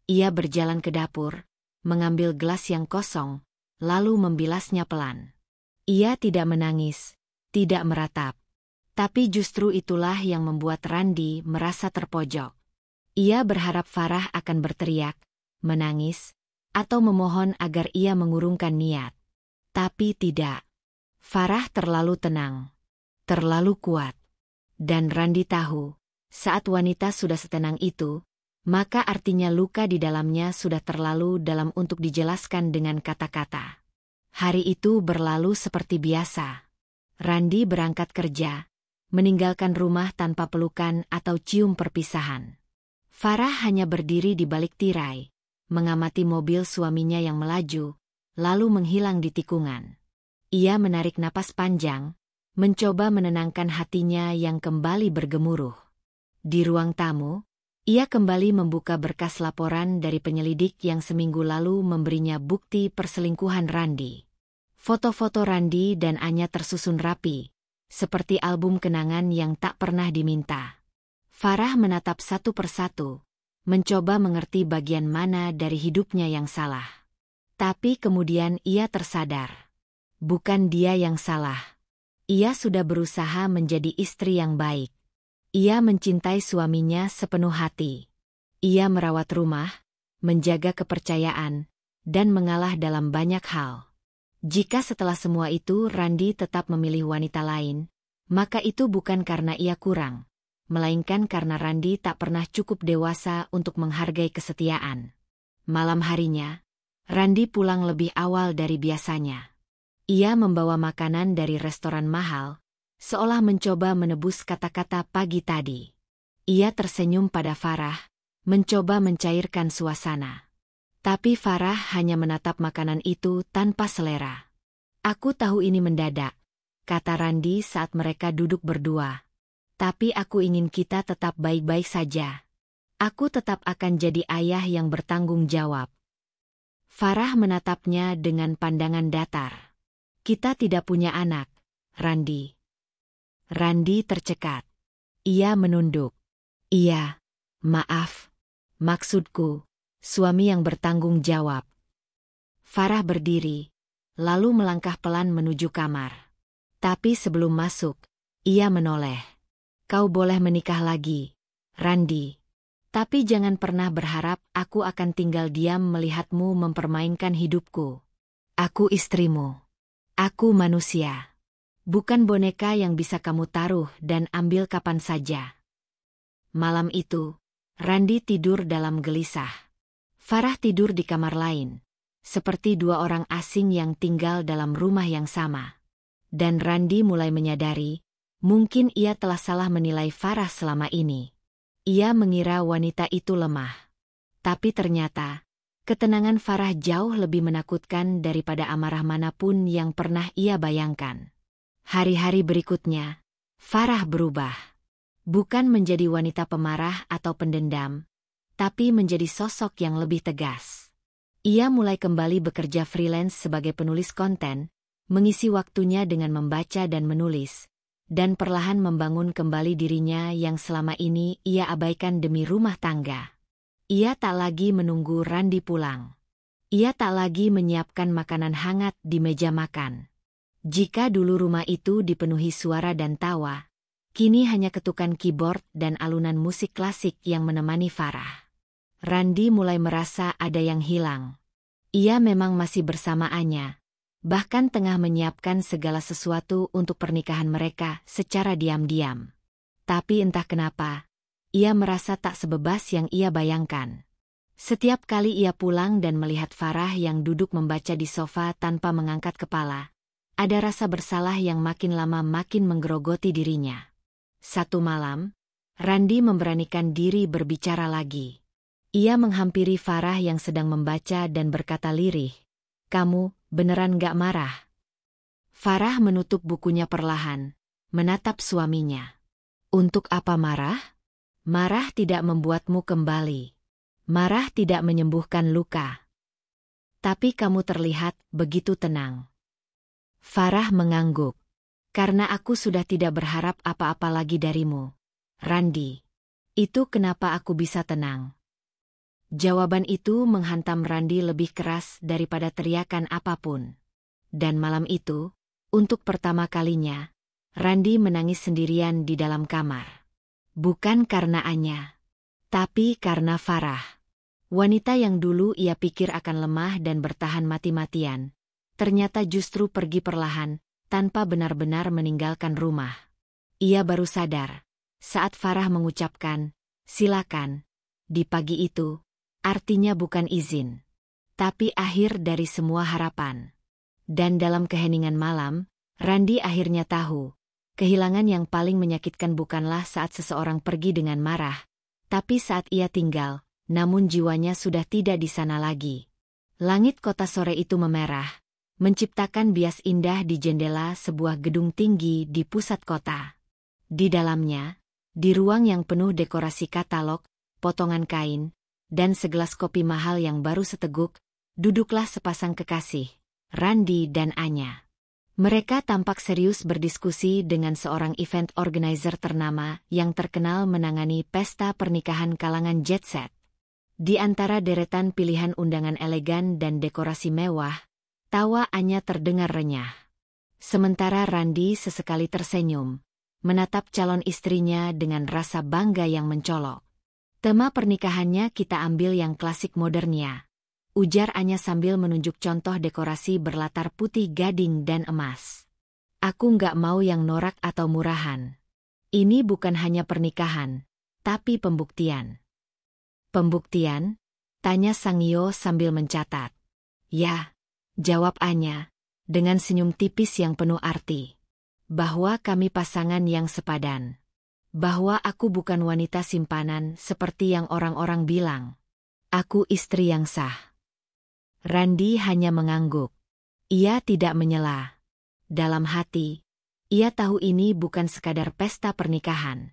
Ia berjalan ke dapur, mengambil gelas yang kosong, lalu membilasnya pelan. Ia tidak menangis, tidak meratap. Tapi justru itulah yang membuat Randi merasa terpojok. Ia berharap Farah akan berteriak, menangis, atau memohon agar ia mengurungkan niat. Tapi tidak. Farah terlalu tenang, terlalu kuat. Dan Randi tahu, saat wanita sudah setenang itu, maka artinya luka di dalamnya sudah terlalu dalam untuk dijelaskan dengan kata-kata. Hari itu berlalu seperti biasa. Randi berangkat kerja, meninggalkan rumah tanpa pelukan atau cium perpisahan. Farah hanya berdiri di balik tirai, mengamati mobil suaminya yang melaju, lalu menghilang di tikungan. Ia menarik napas panjang, mencoba menenangkan hatinya yang kembali bergemuruh. Di ruang tamu, ia kembali membuka berkas laporan dari penyelidik yang seminggu lalu memberinya bukti perselingkuhan Randi. Foto-foto Randi dan Anya tersusun rapi, seperti album kenangan yang tak pernah diminta. Farah menatap satu persatu, mencoba mengerti bagian mana dari hidupnya yang salah. Tapi kemudian ia tersadar. Bukan dia yang salah. Ia sudah berusaha menjadi istri yang baik. Ia mencintai suaminya sepenuh hati. Ia merawat rumah, menjaga kepercayaan, dan mengalah dalam banyak hal. Jika setelah semua itu Randi tetap memilih wanita lain, maka itu bukan karena ia kurang, melainkan karena Randi tak pernah cukup dewasa untuk menghargai kesetiaan. Malam harinya, Randi pulang lebih awal dari biasanya. Ia membawa makanan dari restoran mahal, seolah mencoba menebus kata-kata pagi tadi. Ia tersenyum pada Farah, mencoba mencairkan suasana. Tapi Farah hanya menatap makanan itu tanpa selera. Aku tahu ini mendadak, kata Randi saat mereka duduk berdua. Tapi aku ingin kita tetap baik-baik saja. Aku tetap akan jadi ayah yang bertanggung jawab. Farah menatapnya dengan pandangan datar. Kita tidak punya anak, Randi. Randi tercekat. Ia menunduk. Iya, maaf. Maksudku, suami yang bertanggung jawab. Farah berdiri, lalu melangkah pelan menuju kamar. Tapi sebelum masuk, ia menoleh. Kau boleh menikah lagi, Randi. Tapi jangan pernah berharap aku akan tinggal diam melihatmu mempermainkan hidupku. Aku istrimu. Aku manusia. Bukan boneka yang bisa kamu taruh dan ambil kapan saja. Malam itu, Randi tidur dalam gelisah. Farah tidur di kamar lain, seperti dua orang asing yang tinggal dalam rumah yang sama. Dan Randi mulai menyadari, mungkin ia telah salah menilai Farah selama ini. Ia mengira wanita itu lemah. Tapi ternyata, ketenangan Farah jauh lebih menakutkan daripada amarah manapun yang pernah ia bayangkan. Hari-hari berikutnya, Farah berubah. Bukan menjadi wanita pemarah atau pendendam, tapi menjadi sosok yang lebih tegas. Ia mulai kembali bekerja freelance sebagai penulis konten, mengisi waktunya dengan membaca dan menulis, dan perlahan membangun kembali dirinya yang selama ini ia abaikan demi rumah tangga. Ia tak lagi menunggu Randi pulang. Ia tak lagi menyiapkan makanan hangat di meja makan. Jika dulu rumah itu dipenuhi suara dan tawa, kini hanya ketukan keyboard dan alunan musik klasik yang menemani Farah. Randi mulai merasa ada yang hilang. Ia memang masih bersama Anya, bahkan tengah menyiapkan segala sesuatu untuk pernikahan mereka secara diam-diam. Tapi entah kenapa, ia merasa tak sebebas yang ia bayangkan. Setiap kali ia pulang dan melihat Farah yang duduk membaca di sofa tanpa mengangkat kepala, ada rasa bersalah yang makin lama makin menggerogoti dirinya. Satu malam, Randi memberanikan diri berbicara lagi. Ia menghampiri Farah yang sedang membaca dan berkata lirih, "Kamu beneran gak marah?" Farah menutup bukunya perlahan, menatap suaminya. "Untuk apa marah? Marah tidak membuatmu kembali. Marah tidak menyembuhkan luka. Tapi kamu terlihat begitu tenang." Farah mengangguk. "Karena aku sudah tidak berharap apa-apa lagi darimu, Randi. Itu kenapa aku bisa tenang." Jawaban itu menghantam Randi lebih keras daripada teriakan apapun. Dan malam itu, untuk pertama kalinya, Randi menangis sendirian di dalam kamar. Bukan karena Anya, tapi karena Farah. Wanita yang dulu ia pikir akan lemah dan bertahan mati-matian, ternyata justru pergi perlahan, tanpa benar-benar meninggalkan rumah. Ia baru sadar, saat Farah mengucapkan, "Silakan," di pagi itu, artinya bukan izin, tapi akhir dari semua harapan. Dan dalam keheningan malam, Randi akhirnya tahu, kehilangan yang paling menyakitkan bukanlah saat seseorang pergi dengan marah, tapi saat ia tinggal, namun jiwanya sudah tidak di sana lagi. Langit kota sore itu memerah, menciptakan bias indah di jendela sebuah gedung tinggi di pusat kota. Di dalamnya, di ruang yang penuh dekorasi katalog, potongan kain, dan segelas kopi mahal yang baru seteguk, duduklah sepasang kekasih, Randi dan Anya. Mereka tampak serius berdiskusi dengan seorang event organizer ternama yang terkenal menangani pesta pernikahan kalangan jet set. Di antara deretan pilihan undangan elegan dan dekorasi mewah, tawa Anya terdengar renyah. Sementara Randi sesekali tersenyum, menatap calon istrinya dengan rasa bangga yang mencolok. "Tema pernikahannya kita ambil yang klasik modernnya," ujar Anya sambil menunjuk contoh dekorasi berlatar putih gading dan emas. "Aku nggak mau yang norak atau murahan. Ini bukan hanya pernikahan, tapi pembuktian." "Pembuktian?" tanya Sangyo sambil mencatat. "Ya," jawab Anya, dengan senyum tipis yang penuh arti. "Bahwa kami pasangan yang sepadan. Bahwa aku bukan wanita simpanan seperti yang orang-orang bilang. Aku istri yang sah." Randi hanya mengangguk. Ia tidak menyela. Dalam hati, ia tahu ini bukan sekadar pesta pernikahan.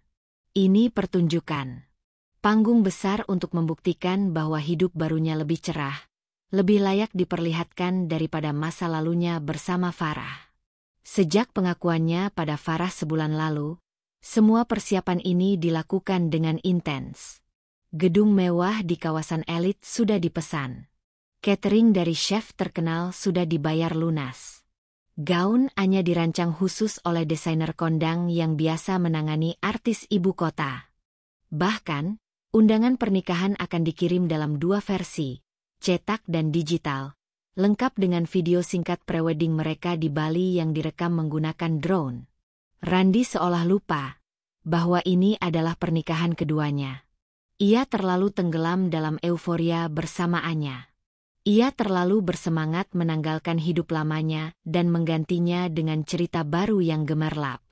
Ini pertunjukan. Panggung besar untuk membuktikan bahwa hidup barunya lebih cerah, lebih layak diperlihatkan daripada masa lalunya bersama Farah. Sejak pengakuannya pada Farah sebulan lalu, semua persiapan ini dilakukan dengan intens. Gedung mewah di kawasan elit sudah dipesan. Catering dari chef terkenal sudah dibayar lunas. Gaun Anya dirancang khusus oleh desainer kondang yang biasa menangani artis ibu kota. Bahkan, undangan pernikahan akan dikirim dalam 2 versi, cetak dan digital, lengkap dengan video singkat prewedding mereka di Bali yang direkam menggunakan drone. Randi seolah lupa bahwa ini adalah pernikahan keduanya. Ia terlalu tenggelam dalam euforia bersama Anya. Ia terlalu bersemangat menanggalkan hidup lamanya dan menggantinya dengan cerita baru yang gemerlap.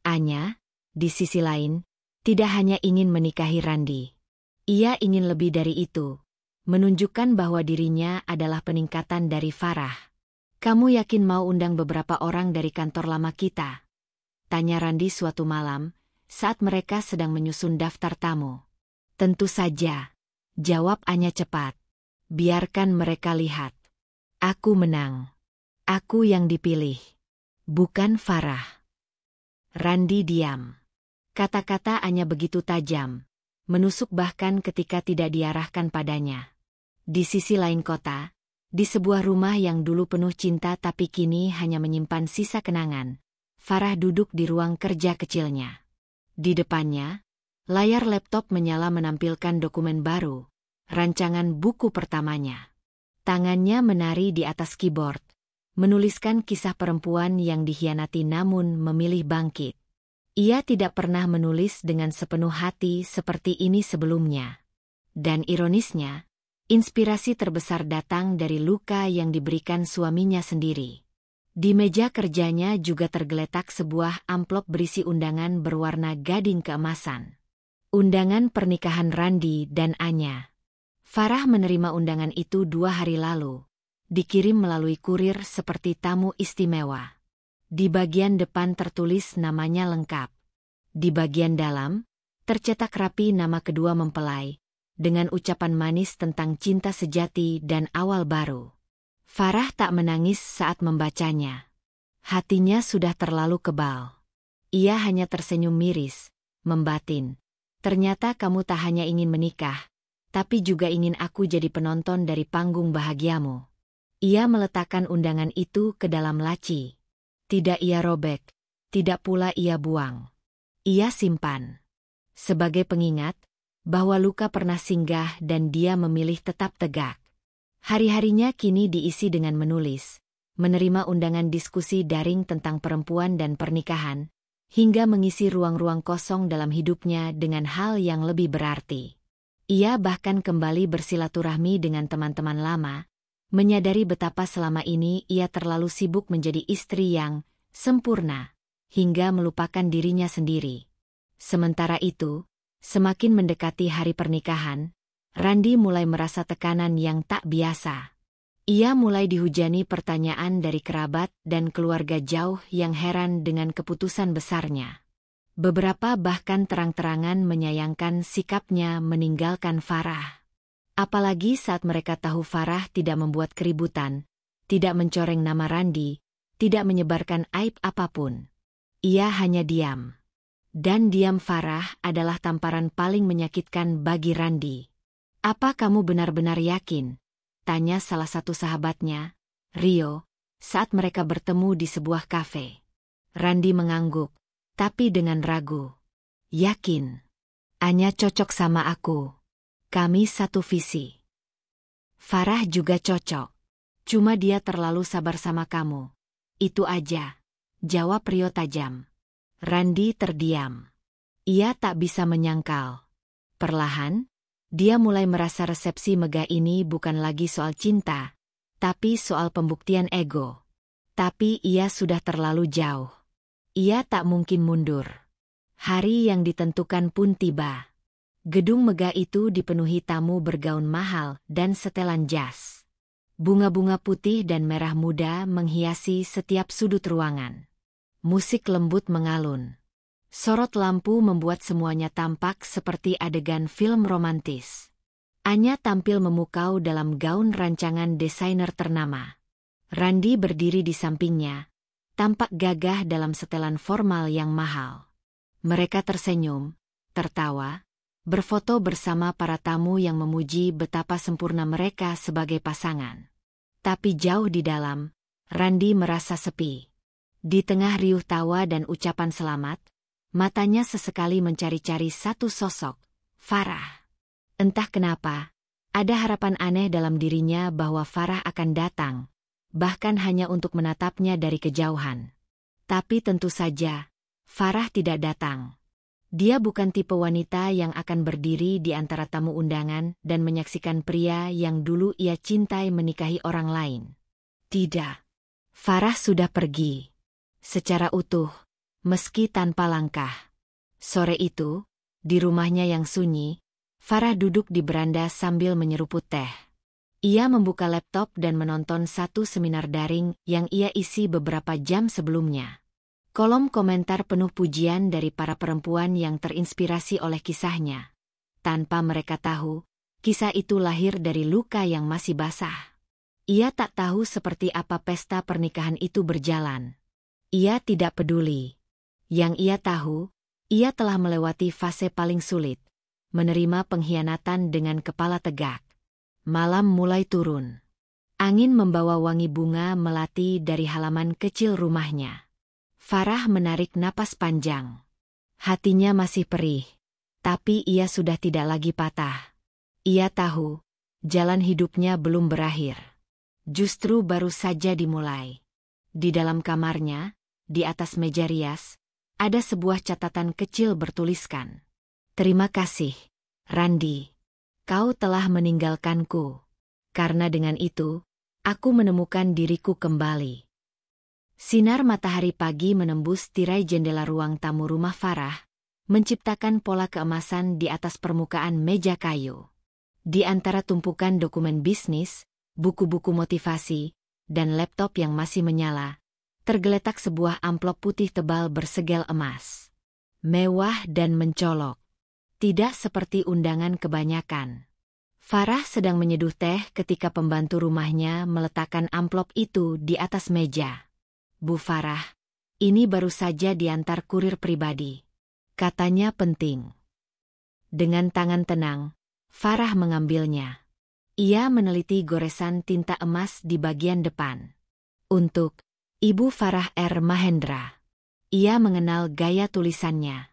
Anya, di sisi lain, tidak hanya ingin menikahi Randi. Ia ingin lebih dari itu, menunjukkan bahwa dirinya adalah peningkatan dari Farah. Kamu yakin mau undang beberapa orang dari kantor lama kita? Tanya Randi suatu malam, saat mereka sedang menyusun daftar tamu. Tentu saja, jawab Anya cepat. Biarkan mereka lihat. Aku menang. Aku yang dipilih. Bukan Farah. Randi diam. Kata-kata Anya begitu tajam, menusuk bahkan ketika tidak diarahkan padanya. Di sisi lain kota, di sebuah rumah yang dulu penuh cinta tapi kini hanya menyimpan sisa kenangan, Farah duduk di ruang kerja kecilnya. Di depannya, layar laptop menyala menampilkan dokumen baru, rancangan buku pertamanya. Tangannya menari di atas keyboard, menuliskan kisah perempuan yang dikhianati namun memilih bangkit. Ia tidak pernah menulis dengan sepenuh hati seperti ini sebelumnya. Dan ironisnya, inspirasi terbesar datang dari luka yang diberikan suaminya sendiri. Di meja kerjanya juga tergeletak sebuah amplop berisi undangan berwarna gading keemasan. Undangan pernikahan Randi dan Anya. Farah menerima undangan itu 2 hari lalu. Dikirim melalui kurir seperti tamu istimewa. Di bagian depan tertulis namanya lengkap. Di bagian dalam, tercetak rapi nama kedua mempelai, dengan ucapan manis tentang cinta sejati dan awal baru. Farah tak menangis saat membacanya. Hatinya sudah terlalu kebal. Ia hanya tersenyum miris, membatin. Ternyata kamu tak hanya ingin menikah, tapi juga ingin aku jadi penonton dari panggung bahagiamu. Ia meletakkan undangan itu ke dalam laci. Tidak ia robek, tidak pula ia buang. Ia simpan. Sebagai pengingat, bahwa luka pernah singgah dan dia memilih tetap tegak. Hari-harinya kini diisi dengan menulis, menerima undangan diskusi daring tentang perempuan dan pernikahan, hingga mengisi ruang-ruang kosong dalam hidupnya dengan hal yang lebih berarti. Ia bahkan kembali bersilaturahmi dengan teman-teman lama, menyadari betapa selama ini ia terlalu sibuk menjadi istri yang sempurna, hingga melupakan dirinya sendiri. Sementara itu, semakin mendekati hari pernikahan, Randi mulai merasa tekanan yang tak biasa. Ia mulai dihujani pertanyaan dari kerabat dan keluarga jauh yang heran dengan keputusan besarnya. Beberapa bahkan terang-terangan menyayangkan sikapnya meninggalkan Farah. Apalagi saat mereka tahu Farah tidak membuat keributan, tidak mencoreng nama Randi, tidak menyebarkan aib apapun. Ia hanya diam. Dan diam Farah adalah tamparan paling menyakitkan bagi Randi. Apa kamu benar-benar yakin? Tanya salah satu sahabatnya, Rio, saat mereka bertemu di sebuah kafe. Randi mengangguk, tapi dengan ragu. Yakin. Anya cocok sama aku. Kami satu visi. Farah juga cocok. Cuma dia terlalu sabar sama kamu. Itu aja. Jawab Rio tajam. Randi terdiam. Ia tak bisa menyangkal. Perlahan, dia mulai merasa resepsi megah ini bukan lagi soal cinta, tapi soal pembuktian ego. Tapi ia sudah terlalu jauh. Ia tak mungkin mundur. Hari yang ditentukan pun tiba. Gedung megah itu dipenuhi tamu bergaun mahal dan setelan jas. Bunga-bunga putih dan merah muda menghiasi setiap sudut ruangan. Musik lembut mengalun. Sorot lampu membuat semuanya tampak seperti adegan film romantis. Anya tampil memukau dalam gaun rancangan desainer ternama. Randi berdiri di sampingnya, tampak gagah dalam setelan formal yang mahal. Mereka tersenyum, tertawa, berfoto bersama para tamu yang memuji betapa sempurna mereka sebagai pasangan. Tapi jauh di dalam, Randi merasa sepi. Di tengah riuh tawa dan ucapan selamat, matanya sesekali mencari-cari satu sosok, Farah. Entah kenapa, ada harapan aneh dalam dirinya bahwa Farah akan datang, bahkan hanya untuk menatapnya dari kejauhan. Tapi tentu saja, Farah tidak datang. Dia bukan tipe wanita yang akan berdiri di antara tamu undangan dan menyaksikan pria yang dulu ia cintai menikahi orang lain. Tidak. Farah sudah pergi. Secara utuh, meski tanpa langkah. Sore itu, di rumahnya yang sunyi, Farah duduk di beranda sambil menyeruput teh. Ia membuka laptop dan menonton satu seminar daring yang ia isi beberapa jam sebelumnya. Kolom komentar penuh pujian dari para perempuan yang terinspirasi oleh kisahnya. Tanpa mereka tahu, kisah itu lahir dari luka yang masih basah. Ia tak tahu seperti apa pesta pernikahan itu berjalan. Ia tidak peduli. Yang ia tahu, ia telah melewati fase paling sulit, menerima pengkhianatan dengan kepala tegak. Malam mulai turun. Angin membawa wangi bunga melati dari halaman kecil rumahnya. Farah menarik napas panjang. Hatinya masih perih, tapi ia sudah tidak lagi patah. Ia tahu, jalan hidupnya belum berakhir. Justru baru saja dimulai. Di dalam kamarnya, di atas meja rias, ada sebuah catatan kecil bertuliskan. Terima kasih, Randi. Kau telah meninggalkanku. Karena dengan itu, aku menemukan diriku kembali. Sinar matahari pagi menembus tirai jendela ruang tamu rumah Farah, menciptakan pola keemasan di atas permukaan meja kayu. Di antara tumpukan dokumen bisnis, buku-buku motivasi, dan laptop yang masih menyala, tergeletak sebuah amplop putih tebal bersegel emas. Mewah dan mencolok. Tidak seperti undangan kebanyakan. Farah sedang menyeduh teh ketika pembantu rumahnya meletakkan amplop itu di atas meja. Bu Farah, ini baru saja diantar kurir pribadi. Katanya penting. Dengan tangan tenang, Farah mengambilnya. Ia meneliti goresan tinta emas di bagian depan. Untuk Ibu Farah R. Mahendra. Ia mengenal gaya tulisannya.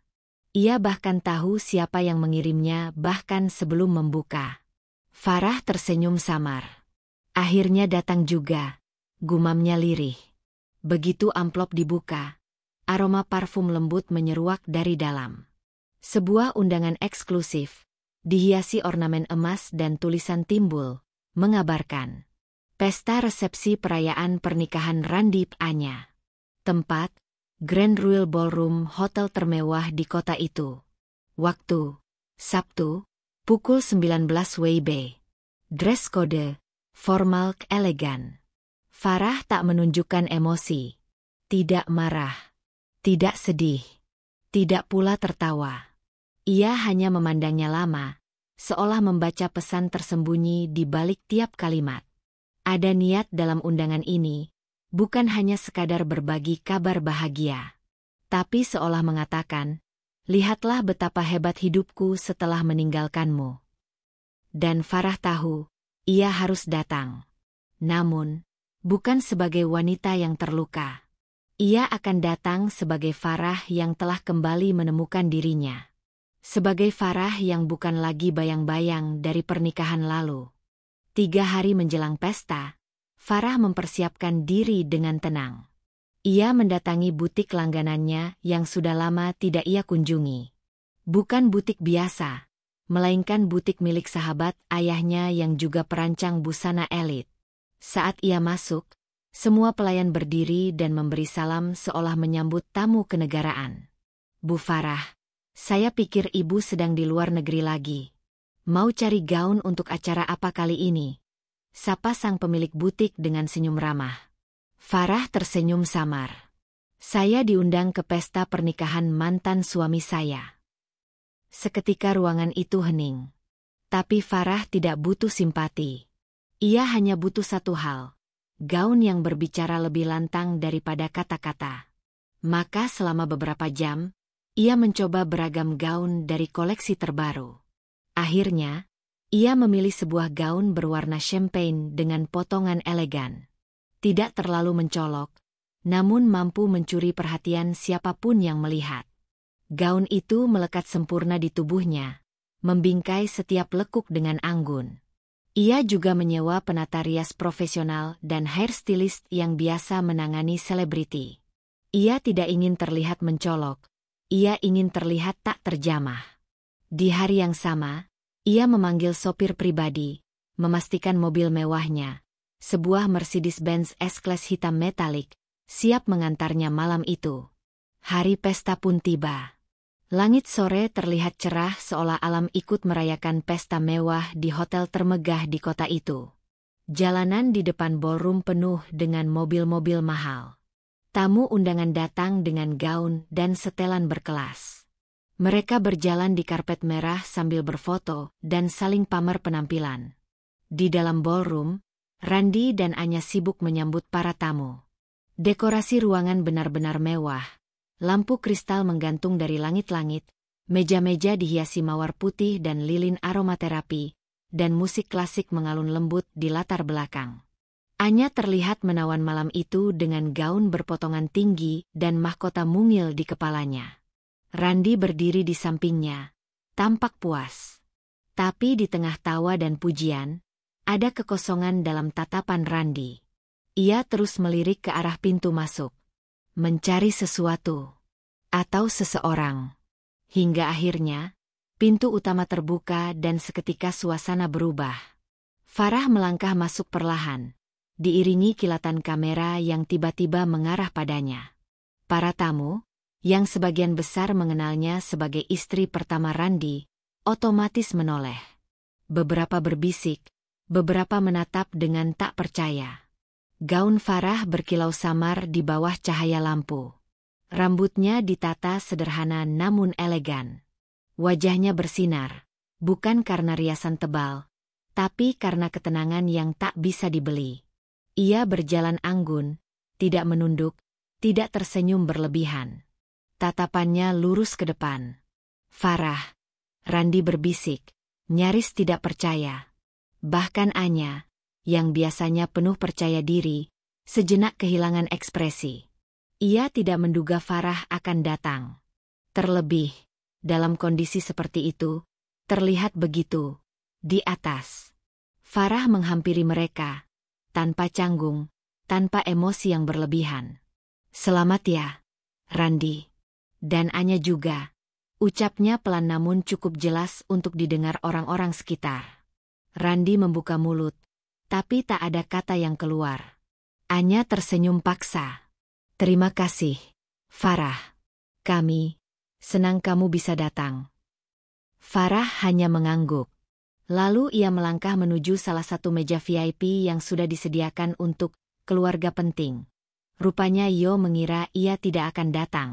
Ia bahkan tahu siapa yang mengirimnya bahkan sebelum membuka. Farah tersenyum samar. Akhirnya datang juga, gumamnya lirih. Begitu amplop dibuka, aroma parfum lembut menyeruak dari dalam. Sebuah undangan eksklusif, dihiasi ornamen emas dan tulisan timbul, mengabarkan. Pesta resepsi perayaan pernikahan Randi Anya. Tempat, Grand Royal Ballroom hotel termewah di kota itu. Waktu, Sabtu, pukul 19 WIB. Dress code, formal elegan. Farah tak menunjukkan emosi. Tidak marah. Tidak sedih. Tidak pula tertawa. Ia hanya memandangnya lama, seolah membaca pesan tersembunyi di balik tiap kalimat. Ada niat dalam undangan ini, bukan hanya sekadar berbagi kabar bahagia, tapi seolah mengatakan, lihatlah betapa hebat hidupku setelah meninggalkanmu. Dan Farah tahu, ia harus datang. Namun, bukan sebagai wanita yang terluka. Ia akan datang sebagai Farah yang telah kembali menemukan dirinya. Sebagai Farah yang bukan lagi bayang-bayang dari pernikahan lalu. 3 hari menjelang pesta, Farah mempersiapkan diri dengan tenang. Ia mendatangi butik langganannya yang sudah lama tidak ia kunjungi. Bukan butik biasa, melainkan butik milik sahabat ayahnya yang juga perancang busana elit. Saat ia masuk, semua pelayan berdiri dan memberi salam seolah menyambut tamu kenegaraan. Bu Farah, saya pikir ibu sedang di luar negeri lagi. Mau cari gaun untuk acara apa kali ini? Sapa sang pemilik butik dengan senyum ramah. Farah tersenyum samar. Saya diundang ke pesta pernikahan mantan suami saya. Seketika ruangan itu hening. Tapi Farah tidak butuh simpati. Ia hanya butuh satu hal. Gaun yang berbicara lebih lantang daripada kata-kata. Maka selama beberapa jam, ia mencoba beragam gaun dari koleksi terbaru. Akhirnya, ia memilih sebuah gaun berwarna champagne dengan potongan elegan. Tidak terlalu mencolok, namun mampu mencuri perhatian siapapun yang melihat. Gaun itu melekat sempurna di tubuhnya, membingkai setiap lekuk dengan anggun. Ia juga menyewa penata rias profesional dan hairstylist yang biasa menangani selebriti. Ia tidak ingin terlihat mencolok, ia ingin terlihat tak terjamah. Di hari yang sama, ia memanggil sopir pribadi, memastikan mobil mewahnya, sebuah Mercedes-Benz S-Class hitam metalik, siap mengantarnya malam itu. Hari pesta pun tiba. Langit sore terlihat cerah seolah alam ikut merayakan pesta mewah di hotel termegah di kota itu. Jalanan di depan ballroom penuh dengan mobil-mobil mahal. Tamu undangan datang dengan gaun dan setelan berkelas. Mereka berjalan di karpet merah sambil berfoto dan saling pamer penampilan. Di dalam ballroom, Randi dan Anya sibuk menyambut para tamu. Dekorasi ruangan benar-benar mewah. Lampu kristal menggantung dari langit-langit, meja-meja dihiasi mawar putih dan lilin aromaterapi, dan musik klasik mengalun lembut di latar belakang. Anya terlihat menawan malam itu dengan gaun berpotongan tinggi dan mahkota mungil di kepalanya. Randi berdiri di sampingnya, tampak puas. Tapi di tengah tawa dan pujian, ada kekosongan dalam tatapan Randi. Ia terus melirik ke arah pintu masuk, mencari sesuatu atau seseorang. Hingga akhirnya, pintu utama terbuka dan seketika suasana berubah. Farah melangkah masuk perlahan, diiringi kilatan kamera yang tiba-tiba mengarah padanya. Para tamu, yang sebagian besar mengenalnya sebagai istri pertama Randi, otomatis menoleh. Beberapa berbisik, beberapa menatap dengan tak percaya. Gaun Farah berkilau samar di bawah cahaya lampu. Rambutnya ditata sederhana namun elegan. Wajahnya bersinar, bukan karena riasan tebal, tapi karena ketenangan yang tak bisa dibeli. Ia berjalan anggun, tidak menunduk, tidak tersenyum berlebihan. Tatapannya lurus ke depan. Farah, Randi berbisik, nyaris tidak percaya. Bahkan Anya, yang biasanya penuh percaya diri, sejenak kehilangan ekspresi. Ia tidak menduga Farah akan datang. Terlebih, dalam kondisi seperti itu, terlihat begitu, di atas. Farah menghampiri mereka, tanpa canggung, tanpa emosi yang berlebihan. "Selamat ya, Randi." Dan Anya juga, ucapnya pelan namun cukup jelas untuk didengar orang-orang sekitar. Randi membuka mulut, tapi tak ada kata yang keluar. Anya tersenyum paksa. "Terima kasih, Farah. Kami senang kamu bisa datang." Farah hanya mengangguk. Lalu ia melangkah menuju salah satu meja VIP yang sudah disediakan untuk keluarga penting. Rupanya Yo mengira ia tidak akan datang.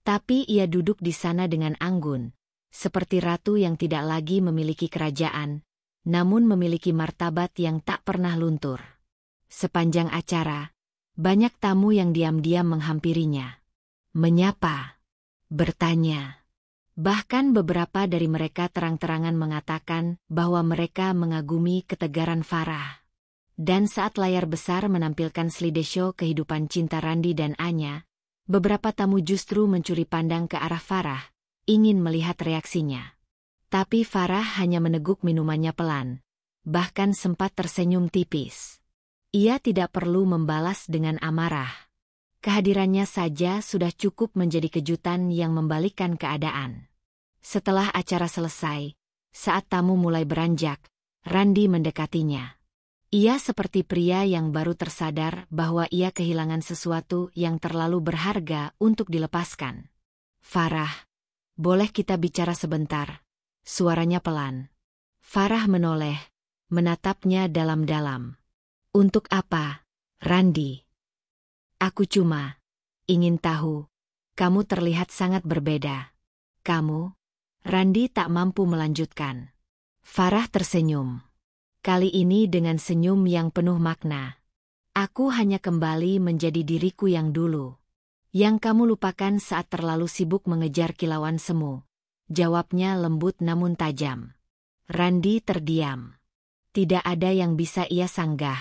Tapi ia duduk di sana dengan anggun, seperti ratu yang tidak lagi memiliki kerajaan, namun memiliki martabat yang tak pernah luntur. Sepanjang acara, banyak tamu yang diam-diam menghampirinya. Menyapa, bertanya. Bahkan beberapa dari mereka terang-terangan mengatakan bahwa mereka mengagumi ketegaran Farah. Dan saat layar besar menampilkan slideshow kehidupan cinta Randi dan Anya, beberapa tamu justru mencuri pandang ke arah Farah, ingin melihat reaksinya. Tapi Farah hanya meneguk minumannya pelan, bahkan sempat tersenyum tipis. Ia tidak perlu membalas dengan amarah. Kehadirannya saja sudah cukup menjadi kejutan yang membalikkan keadaan. Setelah acara selesai, saat tamu mulai beranjak, Randi mendekatinya. Ia seperti pria yang baru tersadar bahwa ia kehilangan sesuatu yang terlalu berharga untuk dilepaskan. "Farah, boleh kita bicara sebentar?" Suaranya pelan. Farah menoleh, menatapnya dalam-dalam. "Untuk apa, Randi?" "Aku cuma ingin tahu, kamu terlihat sangat berbeda." "Kamu?" Randi tak mampu melanjutkan. Farah tersenyum. Kali ini dengan senyum yang penuh makna. "Aku hanya kembali menjadi diriku yang dulu. Yang kamu lupakan saat terlalu sibuk mengejar kilauan semu." Jawabnya lembut namun tajam. Randi terdiam. Tidak ada yang bisa ia sanggah.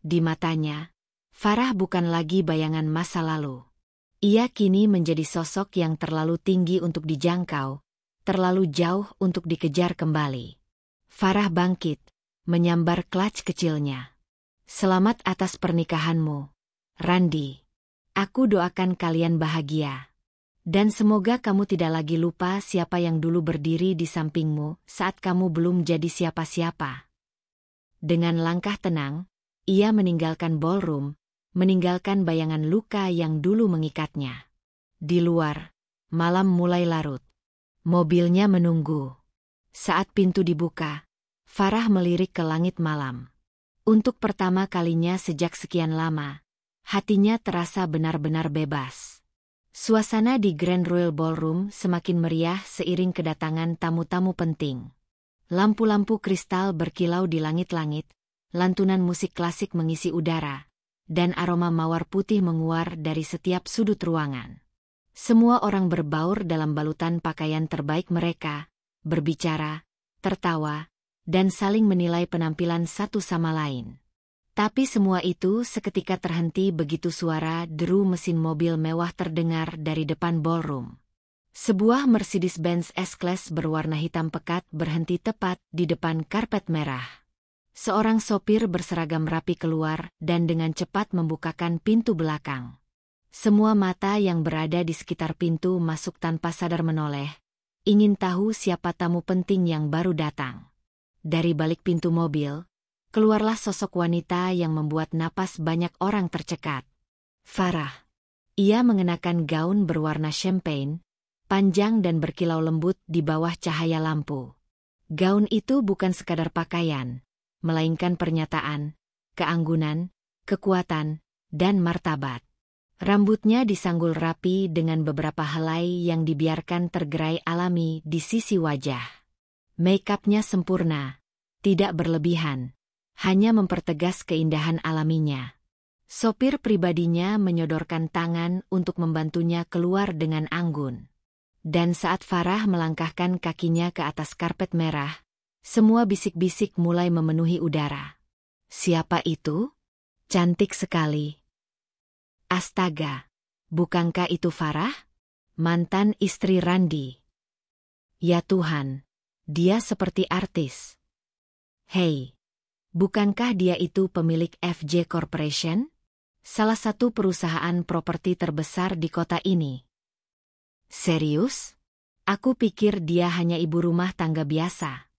Di matanya, Farah bukan lagi bayangan masa lalu. Ia kini menjadi sosok yang terlalu tinggi untuk dijangkau, terlalu jauh untuk dikejar kembali. Farah bangkit, menyambar clutch kecilnya. "Selamat atas pernikahanmu, Randi. Aku doakan kalian bahagia. Dan semoga kamu tidak lagi lupa siapa yang dulu berdiri di sampingmu saat kamu belum jadi siapa-siapa." Dengan langkah tenang, ia meninggalkan ballroom, meninggalkan bayangan luka yang dulu mengikatnya. Di luar, malam mulai larut. Mobilnya menunggu. Saat pintu dibuka, Farah melirik ke langit malam. Untuk pertama kalinya sejak sekian lama, hatinya terasa benar-benar bebas. Suasana di Grand Royal Ballroom semakin meriah seiring kedatangan tamu-tamu penting. Lampu-lampu kristal berkilau di langit-langit, lantunan musik klasik mengisi udara, dan aroma mawar putih menguar dari setiap sudut ruangan. Semua orang berbaur dalam balutan pakaian terbaik mereka, berbicara, tertawa, dan saling menilai penampilan satu sama lain. Tapi semua itu seketika terhenti begitu suara deru mesin mobil mewah terdengar dari depan ballroom. Sebuah Mercedes-Benz S-Class berwarna hitam pekat berhenti tepat di depan karpet merah. Seorang sopir berseragam rapi keluar dan dengan cepat membukakan pintu belakang. Semua mata yang berada di sekitar pintu masuk tanpa sadar menoleh, ingin tahu siapa tamu penting yang baru datang. Dari balik pintu mobil, keluarlah sosok wanita yang membuat napas banyak orang tercekat. Farah. Ia mengenakan gaun berwarna champagne, panjang dan berkilau lembut di bawah cahaya lampu. Gaun itu bukan sekadar pakaian, melainkan pernyataan, keanggunan, kekuatan, dan martabat. Rambutnya disanggul rapi dengan beberapa helai yang dibiarkan tergerai alami di sisi wajah. Make-up-nya sempurna, tidak berlebihan, hanya mempertegas keindahan alaminya. Sopir pribadinya menyodorkan tangan untuk membantunya keluar dengan anggun. Dan saat Farah melangkahkan kakinya ke atas karpet merah, semua bisik-bisik mulai memenuhi udara. Siapa itu? Cantik sekali. Astaga, bukankah itu Farah? Mantan istri Randy. Ya Tuhan, dia seperti artis. Hei, bukankah dia itu pemilik FJ Corporation? Salah satu perusahaan properti terbesar di kota ini. Serius? Aku pikir dia hanya ibu rumah tangga biasa.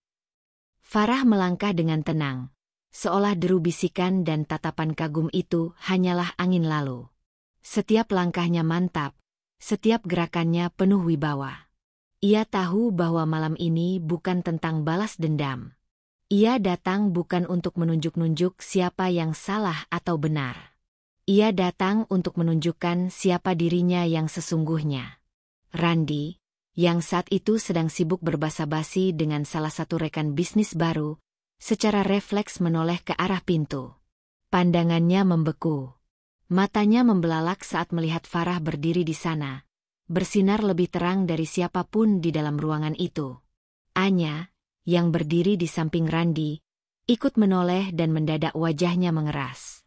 Farah melangkah dengan tenang, seolah deru bisikan dan tatapan kagum itu hanyalah angin lalu. Setiap langkahnya mantap, setiap gerakannya penuh wibawa. Ia tahu bahwa malam ini bukan tentang balas dendam. Ia datang bukan untuk menunjuk-nunjuk siapa yang salah atau benar. Ia datang untuk menunjukkan siapa dirinya yang sesungguhnya. Randy, yang saat itu sedang sibuk berbasa-basi dengan salah satu rekan bisnis baru, secara refleks menoleh ke arah pintu. Pandangannya membeku. Matanya membelalak saat melihat Farah berdiri di sana, bersinar lebih terang dari siapapun di dalam ruangan itu. Anya, yang berdiri di samping Randy, ikut menoleh dan mendadak wajahnya mengeras.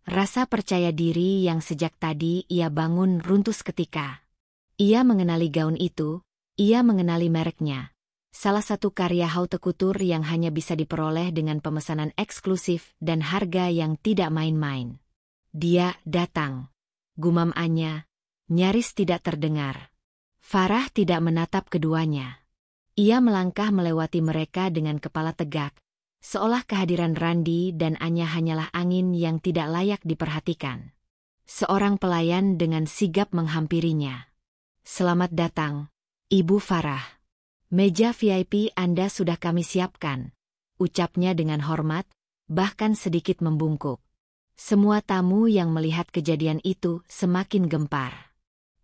Rasa percaya diri yang sejak tadi ia bangun runtuh seketika. Ia mengenali gaun itu, ia mengenali mereknya. Salah satu karya haute couture yang hanya bisa diperoleh dengan pemesanan eksklusif dan harga yang tidak main-main. Dia datang. Gumam Anya, nyaris tidak terdengar. Farah tidak menatap keduanya. Ia melangkah melewati mereka dengan kepala tegak, seolah kehadiran Randy dan Anya hanyalah angin yang tidak layak diperhatikan. Seorang pelayan dengan sigap menghampirinya. Selamat datang, Ibu Farah. Meja VIP Anda sudah kami siapkan, ucapnya dengan hormat, bahkan sedikit membungkuk. Semua tamu yang melihat kejadian itu semakin gempar.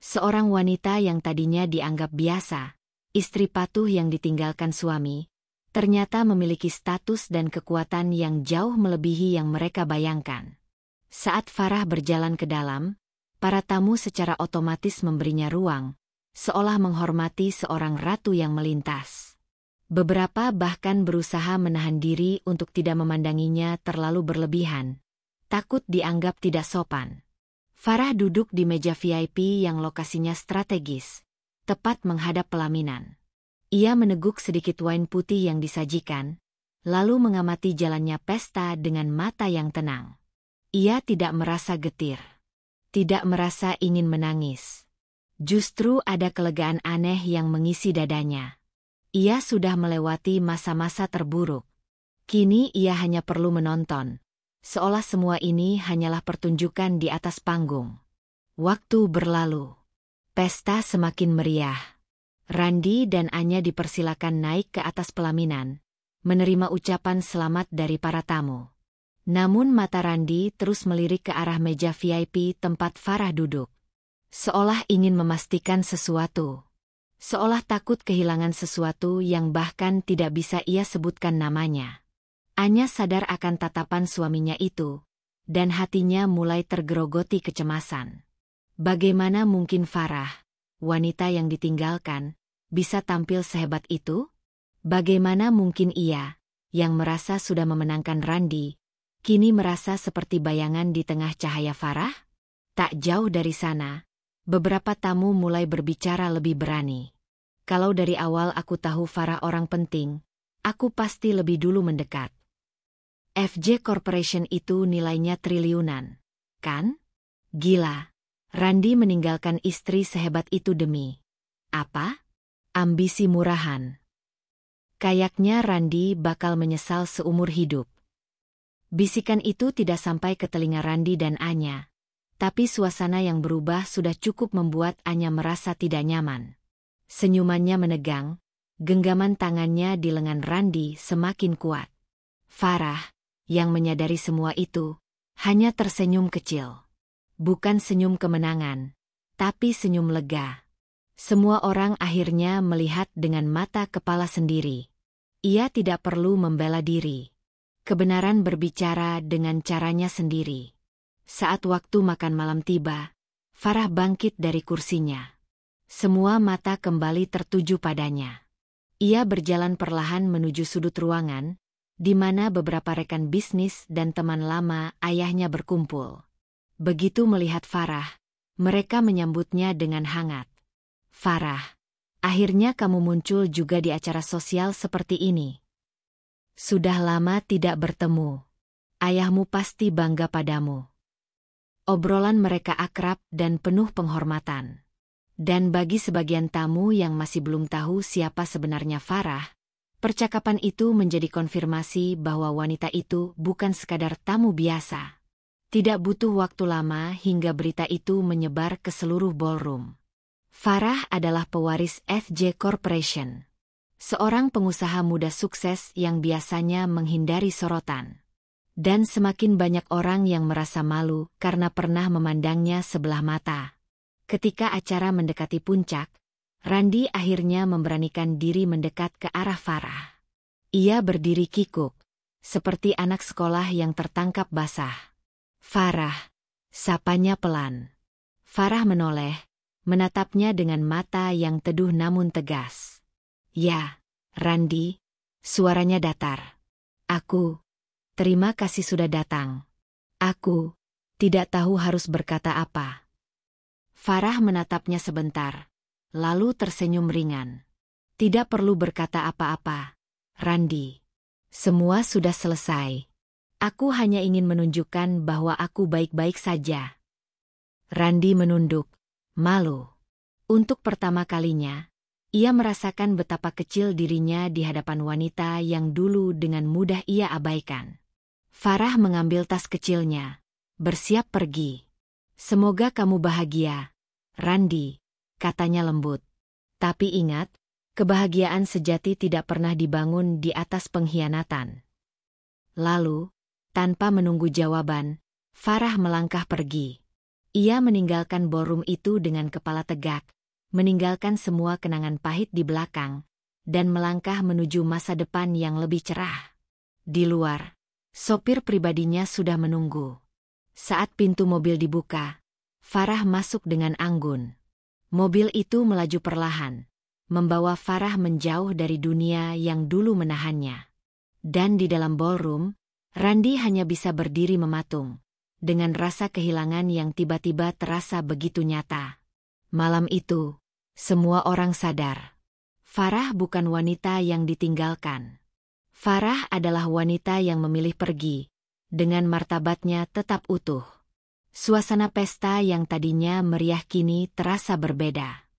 Seorang wanita yang tadinya dianggap biasa, istri patuh yang ditinggalkan suami, ternyata memiliki status dan kekuatan yang jauh melebihi yang mereka bayangkan. Saat Farah berjalan ke dalam, para tamu secara otomatis memberinya ruang, seolah menghormati seorang ratu yang melintas. Beberapa bahkan berusaha menahan diri untuk tidak memandanginya terlalu berlebihan, takut dianggap tidak sopan. Farah duduk di meja VIP yang lokasinya strategis, tepat menghadap pelaminan. Ia meneguk sedikit wine putih yang disajikan, lalu mengamati jalannya pesta dengan mata yang tenang. Ia tidak merasa getir, tidak merasa ingin menangis. Justru ada kelegaan aneh yang mengisi dadanya. Ia sudah melewati masa-masa terburuk. Kini ia hanya perlu menonton, seolah semua ini hanyalah pertunjukan di atas panggung. Waktu berlalu. Pesta semakin meriah. Randy dan Anya dipersilakan naik ke atas pelaminan, menerima ucapan selamat dari para tamu. Namun mata Randi terus melirik ke arah meja VIP tempat Farah duduk. Seolah ingin memastikan sesuatu. Seolah takut kehilangan sesuatu yang bahkan tidak bisa ia sebutkan namanya. Anya sadar akan tatapan suaminya itu, dan hatinya mulai tergerogoti kecemasan. Bagaimana mungkin Farah, wanita yang ditinggalkan, bisa tampil sehebat itu? Bagaimana mungkin ia, yang merasa sudah memenangkan Randi, kini merasa seperti bayangan di tengah cahaya Farah? Tak jauh dari sana, beberapa tamu mulai berbicara lebih berani. Kalau dari awal aku tahu Farah orang penting, aku pasti lebih dulu mendekat. FJ Corporation itu nilainya triliunan, kan? Gila, Randi meninggalkan istri sehebat itu demi apa? Ambisi murahan. Kayaknya Randi bakal menyesal seumur hidup. Bisikan itu tidak sampai ke telinga Randi dan Anya, tapi suasana yang berubah sudah cukup membuat Anya merasa tidak nyaman. Senyumannya menegang, genggaman tangannya di lengan Randi semakin kuat. Farah, yang menyadari semua itu, hanya tersenyum kecil. Bukan senyum kemenangan, tapi senyum lega. Semua orang akhirnya melihat dengan mata kepala sendiri. Ia tidak perlu membela diri. Kebenaran berbicara dengan caranya sendiri. Saat waktu makan malam tiba, Farah bangkit dari kursinya. Semua mata kembali tertuju padanya. Ia berjalan perlahan menuju sudut ruangan, di mana beberapa rekan bisnis dan teman lama ayahnya berkumpul. Begitu melihat Farah, mereka menyambutnya dengan hangat. Farah, akhirnya kamu muncul juga di acara sosial seperti ini. Sudah lama tidak bertemu. Ayahmu pasti bangga padamu. Obrolan mereka akrab dan penuh penghormatan. Dan bagi sebagian tamu yang masih belum tahu siapa sebenarnya Farah, percakapan itu menjadi konfirmasi bahwa wanita itu bukan sekadar tamu biasa. Tidak butuh waktu lama hingga berita itu menyebar ke seluruh ballroom. Farah adalah pewaris FJ Corporation. Seorang pengusaha muda sukses yang biasanya menghindari sorotan. Dan semakin banyak orang yang merasa malu karena pernah memandangnya sebelah mata. Ketika acara mendekati puncak, Randi akhirnya memberanikan diri mendekat ke arah Farah. Ia berdiri kikuk, seperti anak sekolah yang tertangkap basah. Farah, sapanya pelan. Farah menoleh, menatapnya dengan mata yang teduh namun tegas. Ya, Randi, suaranya datar. Terima kasih sudah datang. Aku tidak tahu harus berkata apa. Farah menatapnya sebentar, lalu tersenyum ringan. Tidak perlu berkata apa-apa, Randi. Semua sudah selesai. Aku hanya ingin menunjukkan bahwa aku baik-baik saja. Randi menunduk, malu. Untuk pertama kalinya, ia merasakan betapa kecil dirinya di hadapan wanita yang dulu dengan mudah ia abaikan. Farah mengambil tas kecilnya, bersiap pergi. Semoga kamu bahagia, Randi, katanya lembut. Tapi ingat, kebahagiaan sejati tidak pernah dibangun di atas pengkhianatan. Lalu, tanpa menunggu jawaban, Farah melangkah pergi. Ia meninggalkan ballroom itu dengan kepala tegak, meninggalkan semua kenangan pahit di belakang, dan melangkah menuju masa depan yang lebih cerah. Di luar, sopir pribadinya sudah menunggu. Saat pintu mobil dibuka, Farah masuk dengan anggun. Mobil itu melaju perlahan, membawa Farah menjauh dari dunia yang dulu menahannya. Dan di dalam ballroom, Randi hanya bisa berdiri mematung, dengan rasa kehilangan yang tiba-tiba terasa begitu nyata. Malam itu, semua orang sadar. Farah bukan wanita yang ditinggalkan. Farah adalah wanita yang memilih pergi, dengan martabatnya tetap utuh. Suasana pesta yang tadinya meriah kini terasa berbeda.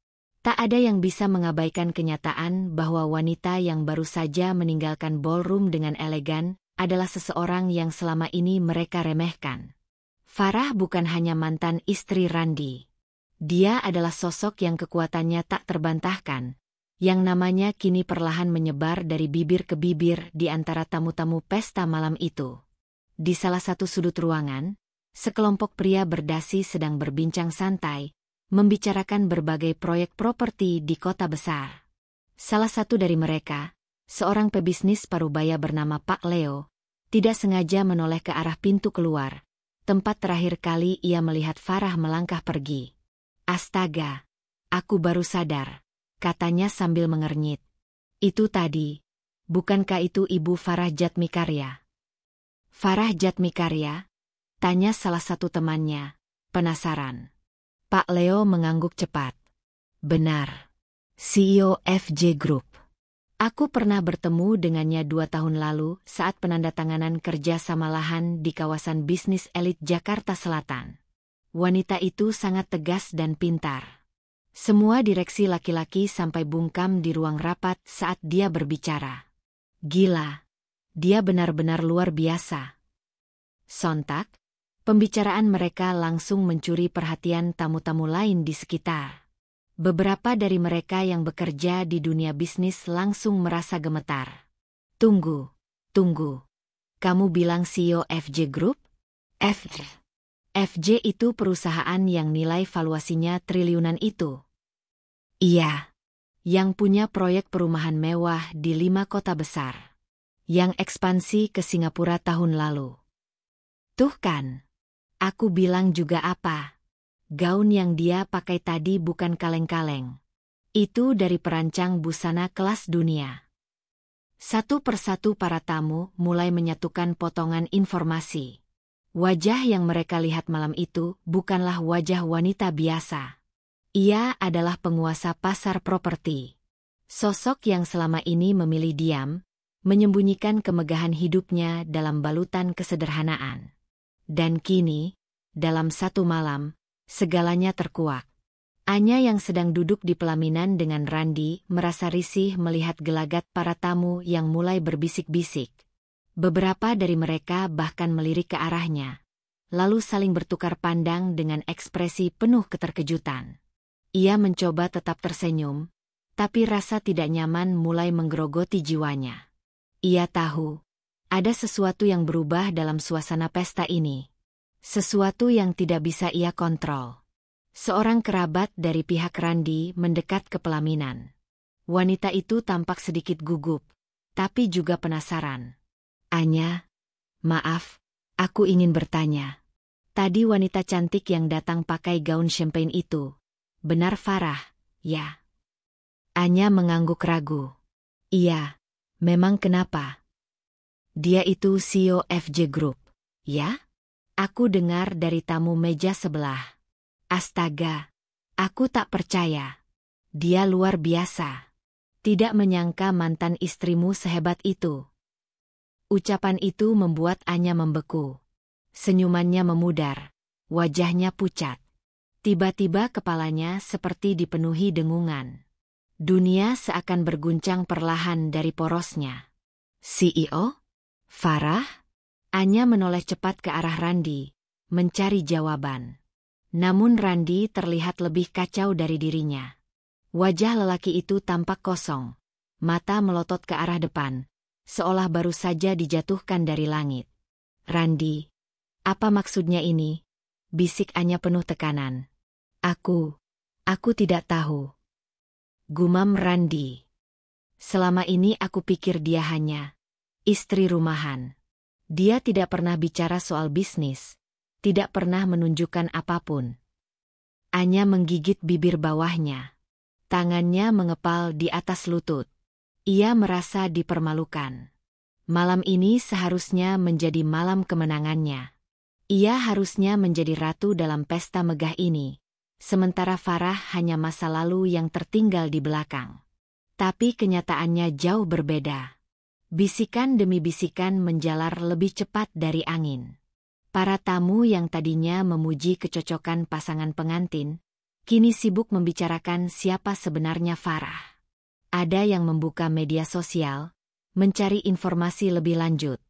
Tak ada yang bisa mengabaikan kenyataan bahwa wanita yang baru saja meninggalkan ballroom dengan elegan adalah seseorang yang selama ini mereka remehkan. Farah bukan hanya mantan istri Randi. Dia adalah sosok yang kekuatannya tak terbantahkan, yang namanya kini perlahan menyebar dari bibir ke bibir di antara tamu-tamu pesta malam itu. Di salah satu sudut ruangan, sekelompok pria berdasi sedang berbincang santai, membicarakan berbagai proyek properti di kota besar. Salah satu dari mereka, seorang pebisnis parubaya bernama Pak Leo, tidak sengaja menoleh ke arah pintu keluar, tempat terakhir kali ia melihat Farah melangkah pergi. "Astaga, aku baru sadar," katanya sambil mengernyit. "Itu tadi, bukankah itu Ibu Farah Jatmikarya?" "Farah Jatmikarya?" tanya salah satu temannya, penasaran. Pak Leo mengangguk cepat. "Benar. CEO FJ Group. Aku pernah bertemu dengannya 2 tahun lalu saat penandatanganan kerja sama lahan di kawasan bisnis elit Jakarta Selatan. Wanita itu sangat tegas dan pintar. Semua direksi laki-laki sampai bungkam di ruang rapat saat dia berbicara. Gila, dia benar-benar luar biasa." Sontak, pembicaraan mereka langsung mencuri perhatian tamu-tamu lain di sekitar. Beberapa dari mereka yang bekerja di dunia bisnis langsung merasa gemetar. Tunggu. Kamu bilang CEO FJ Group? FJ itu perusahaan yang nilai valuasinya triliunan itu. Iya. Yang punya proyek perumahan mewah di 5 kota besar. Yang ekspansi ke Singapura tahun lalu. Tuh kan. Aku bilang juga apa? Gaun yang dia pakai tadi bukan kaleng-kaleng. Itu dari perancang busana kelas dunia. Satu persatu para tamu mulai menyatukan potongan informasi. Wajah yang mereka lihat malam itu bukanlah wajah wanita biasa. Ia adalah penguasa pasar properti. Sosok yang selama ini memilih diam, menyembunyikan kemegahan hidupnya dalam balutan kesederhanaan. Dan kini, dalam satu malam, segalanya terkuak. Anya yang sedang duduk di pelaminan dengan Randi merasa risih melihat gelagat para tamu yang mulai berbisik-bisik. Beberapa dari mereka bahkan melirik ke arahnya, lalu saling bertukar pandang dengan ekspresi penuh keterkejutan. Ia mencoba tetap tersenyum, tapi rasa tidak nyaman mulai menggerogoti jiwanya. Ia tahu, ada sesuatu yang berubah dalam suasana pesta ini. Sesuatu yang tidak bisa ia kontrol. Seorang kerabat dari pihak Randi mendekat ke pelaminan. Wanita itu tampak sedikit gugup, tapi juga penasaran. "Anya, maaf, aku ingin bertanya. Tadi wanita cantik yang datang pakai gaun champagne itu, benar Farah, ya?" Anya mengangguk ragu. "Iya, memang kenapa? Dia itu CEO FJ Group, ya? Aku dengar dari tamu meja sebelah. Astaga, aku tak percaya. Dia luar biasa. Tidak menyangka mantan istrimu sehebat itu." Ucapan itu membuat Anya membeku. Senyumannya memudar, wajahnya pucat. Tiba-tiba kepalanya seperti dipenuhi dengungan. Dunia seakan berguncang perlahan dari porosnya. "CEO? Farah?" Anya menoleh cepat ke arah Randi, mencari jawaban. Namun Randi terlihat lebih kacau dari dirinya. Wajah lelaki itu tampak kosong, mata melotot ke arah depan, seolah baru saja dijatuhkan dari langit. "Randi, apa maksudnya ini?" bisik Anya penuh tekanan. Aku tidak tahu," gumam Randi. "Selama ini aku pikir dia hanya istri rumahan. Dia tidak pernah bicara soal bisnis, tidak pernah menunjukkan apapun." Anya menggigit bibir bawahnya. Tangannya mengepal di atas lutut. Ia merasa dipermalukan. Malam ini seharusnya menjadi malam kemenangannya. Ia harusnya menjadi ratu dalam pesta megah ini, sementara Farah hanya masa lalu yang tertinggal di belakang. Tapi kenyataannya jauh berbeda. Bisikan demi bisikan menjalar lebih cepat dari angin. Para tamu yang tadinya memuji kecocokan pasangan pengantin, kini sibuk membicarakan siapa sebenarnya Farah. Ada yang membuka media sosial, mencari informasi lebih lanjut.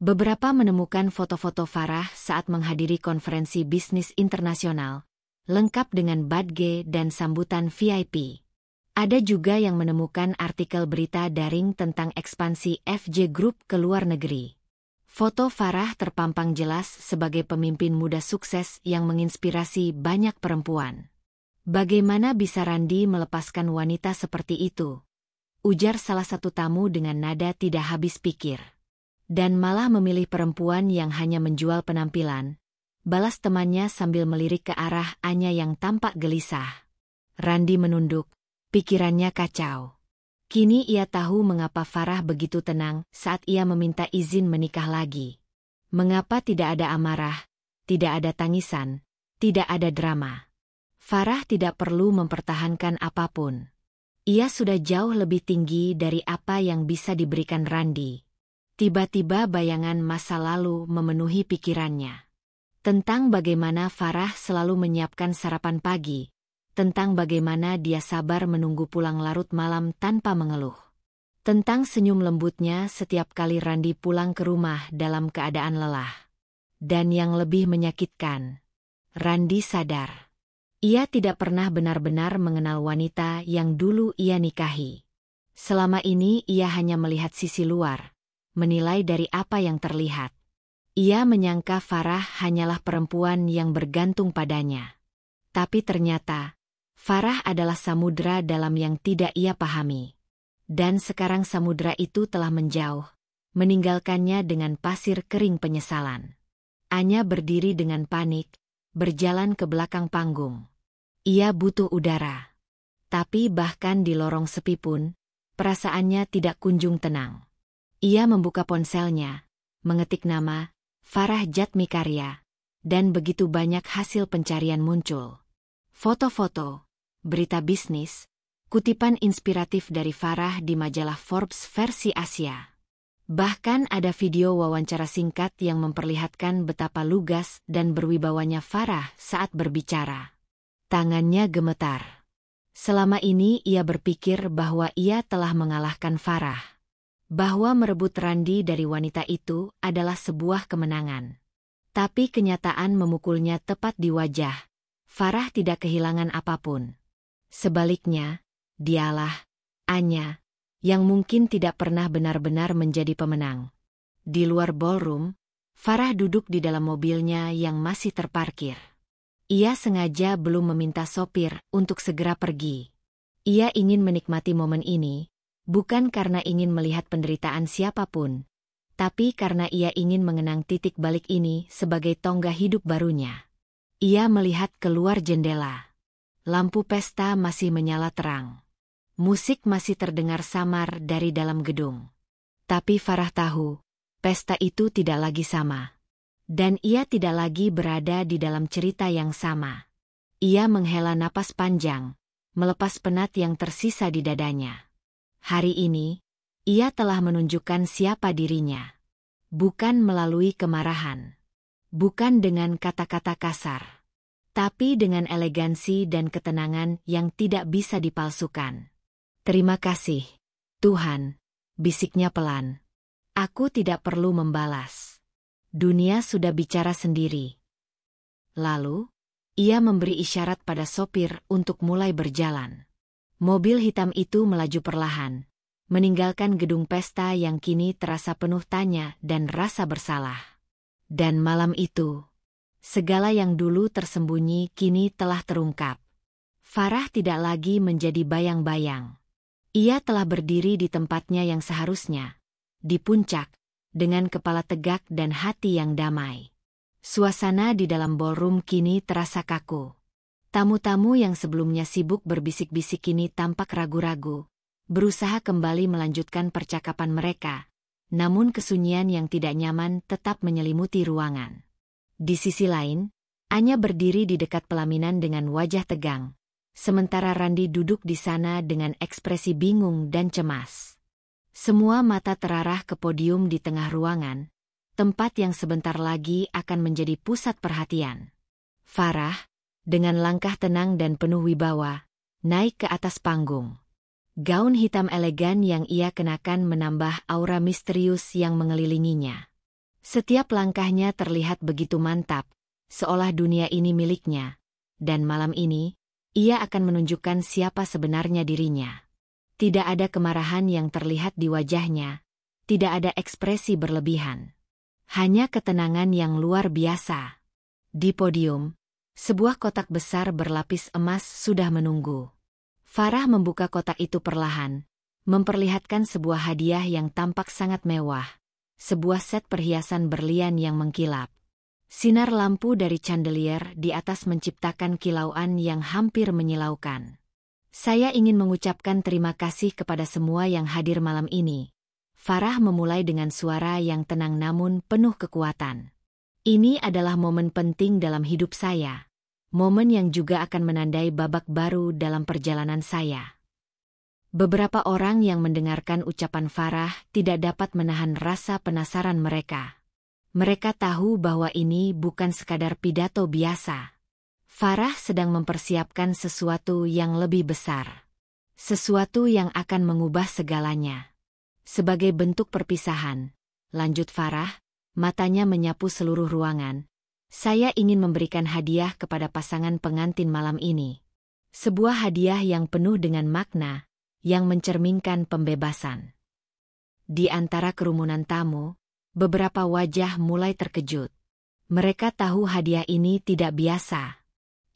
Beberapa menemukan foto-foto Farah saat menghadiri konferensi bisnis internasional, lengkap dengan badge dan sambutan VIP. Ada juga yang menemukan artikel berita daring tentang ekspansi FJ Group ke luar negeri. Foto Farah terpampang jelas sebagai pemimpin muda sukses yang menginspirasi banyak perempuan. Bagaimana bisa Randi melepaskan wanita seperti itu? Ujar salah satu tamu dengan nada tidak habis pikir. Dan malah memilih perempuan yang hanya menjual penampilan, balas temannya sambil melirik ke arah Anya yang tampak gelisah. Randi menunduk, pikirannya kacau. Kini ia tahu mengapa Farah begitu tenang saat ia meminta izin menikah lagi. Mengapa tidak ada amarah, tidak ada tangisan, tidak ada drama. Farah tidak perlu mempertahankan apapun. Ia sudah jauh lebih tinggi dari apa yang bisa diberikan Randi. Tiba-tiba bayangan masa lalu memenuhi pikirannya. Tentang bagaimana Farah selalu menyiapkan sarapan pagi, tentang bagaimana dia sabar menunggu pulang larut malam tanpa mengeluh. Tentang senyum lembutnya setiap kali Randi pulang ke rumah dalam keadaan lelah. Dan yang lebih menyakitkan, Randi sadar. Ia tidak pernah benar-benar mengenal wanita yang dulu ia nikahi. Selama ini ia hanya melihat sisi luar, menilai dari apa yang terlihat. Ia menyangka Farah hanyalah perempuan yang bergantung padanya. Tapi ternyata, Farah adalah samudera dalam yang tidak ia pahami. Dan sekarang samudera itu telah menjauh, meninggalkannya dengan pasir kering penyesalan. Anya berdiri dengan panik, berjalan ke belakang panggung. Ia butuh udara. Tapi bahkan di lorong sepi pun, perasaannya tidak kunjung tenang. Ia membuka ponselnya, mengetik nama, Farah Jatmikarya, dan begitu banyak hasil pencarian muncul. Foto-foto, berita bisnis, kutipan inspiratif dari Farah di majalah Forbes versi Asia. Bahkan ada video wawancara singkat yang memperlihatkan betapa lugas dan berwibawanya Farah saat berbicara. Tangannya gemetar. Selama ini ia berpikir bahwa ia telah mengalahkan Farah. Bahwa merebut Randi dari wanita itu adalah sebuah kemenangan. Tapi kenyataan memukulnya tepat di wajah. Farah tidak kehilangan apapun. Sebaliknya, dialah, Anya, yang mungkin tidak pernah benar-benar menjadi pemenang. Di luar ballroom, Farah duduk di dalam mobilnya yang masih terparkir. Ia sengaja belum meminta sopir untuk segera pergi. Ia ingin menikmati momen ini, bukan karena ingin melihat penderitaan siapapun, tapi karena ia ingin mengenang titik balik ini sebagai tonggak hidup barunya. Ia melihat keluar jendela. Lampu pesta masih menyala terang. Musik masih terdengar samar dari dalam gedung. Tapi Farah tahu, pesta itu tidak lagi sama. Dan ia tidak lagi berada di dalam cerita yang sama. Ia menghela napas panjang, melepas penat yang tersisa di dadanya. Hari ini, ia telah menunjukkan siapa dirinya. Bukan melalui kemarahan. Bukan dengan kata-kata kasar. Tapi dengan elegansi dan ketenangan yang tidak bisa dipalsukan. Terima kasih, Tuhan, bisiknya pelan. Aku tidak perlu membalas. Dunia sudah bicara sendiri. Lalu, ia memberi isyarat pada sopir untuk mulai berjalan. Mobil hitam itu melaju perlahan, meninggalkan gedung pesta yang kini terasa penuh tanya dan rasa bersalah. Dan malam itu, segala yang dulu tersembunyi kini telah terungkap. Farah tidak lagi menjadi bayang-bayang. Ia telah berdiri di tempatnya yang seharusnya, di puncak, dengan kepala tegak dan hati yang damai. Suasana di dalam ballroom kini terasa kaku. Tamu-tamu yang sebelumnya sibuk berbisik-bisik kini tampak ragu-ragu, berusaha kembali melanjutkan percakapan mereka, namun kesunyian yang tidak nyaman tetap menyelimuti ruangan. Di sisi lain, Anya berdiri di dekat pelaminan dengan wajah tegang, sementara Randi duduk di sana dengan ekspresi bingung dan cemas. Semua mata terarah ke podium di tengah ruangan, tempat yang sebentar lagi akan menjadi pusat perhatian. Farah, dengan langkah tenang dan penuh wibawa, naik ke atas panggung. Gaun hitam elegan yang ia kenakan menambah aura misterius yang mengelilinginya. Setiap langkahnya terlihat begitu mantap, seolah dunia ini miliknya, dan malam ini, ia akan menunjukkan siapa sebenarnya dirinya. Tidak ada kemarahan yang terlihat di wajahnya, tidak ada ekspresi berlebihan. hanya ketenangan yang luar biasa. Di podium, sebuah kotak besar berlapis emas sudah menunggu. Farah membuka kotak itu perlahan, memperlihatkan sebuah hadiah yang tampak sangat mewah, sebuah set perhiasan berlian yang mengkilap. Sinar lampu dari chandelier di atas menciptakan kilauan yang hampir menyilaukan. Saya ingin mengucapkan terima kasih kepada semua yang hadir malam ini. Farah memulai dengan suara yang tenang namun penuh kekuatan. Ini adalah momen penting dalam hidup saya. Momen yang juga akan menandai babak baru dalam perjalanan saya. Beberapa orang yang mendengarkan ucapan Farah tidak dapat menahan rasa penasaran mereka. Mereka tahu bahwa ini bukan sekadar pidato biasa. Farah sedang mempersiapkan sesuatu yang lebih besar. Sesuatu yang akan mengubah segalanya. Sebagai bentuk perpisahan, lanjut Farah, matanya menyapu seluruh ruangan. Saya ingin memberikan hadiah kepada pasangan pengantin malam ini. Sebuah hadiah yang penuh dengan makna, yang mencerminkan pembebasan. Di antara kerumunan tamu, beberapa wajah mulai terkejut. Mereka tahu hadiah ini tidak biasa.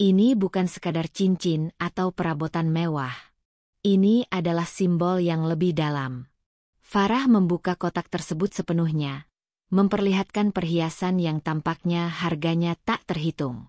Ini bukan sekadar cincin atau perabotan mewah. Ini adalah simbol yang lebih dalam. Farah membuka kotak tersebut sepenuhnya, memperlihatkan perhiasan yang tampaknya harganya tak terhitung.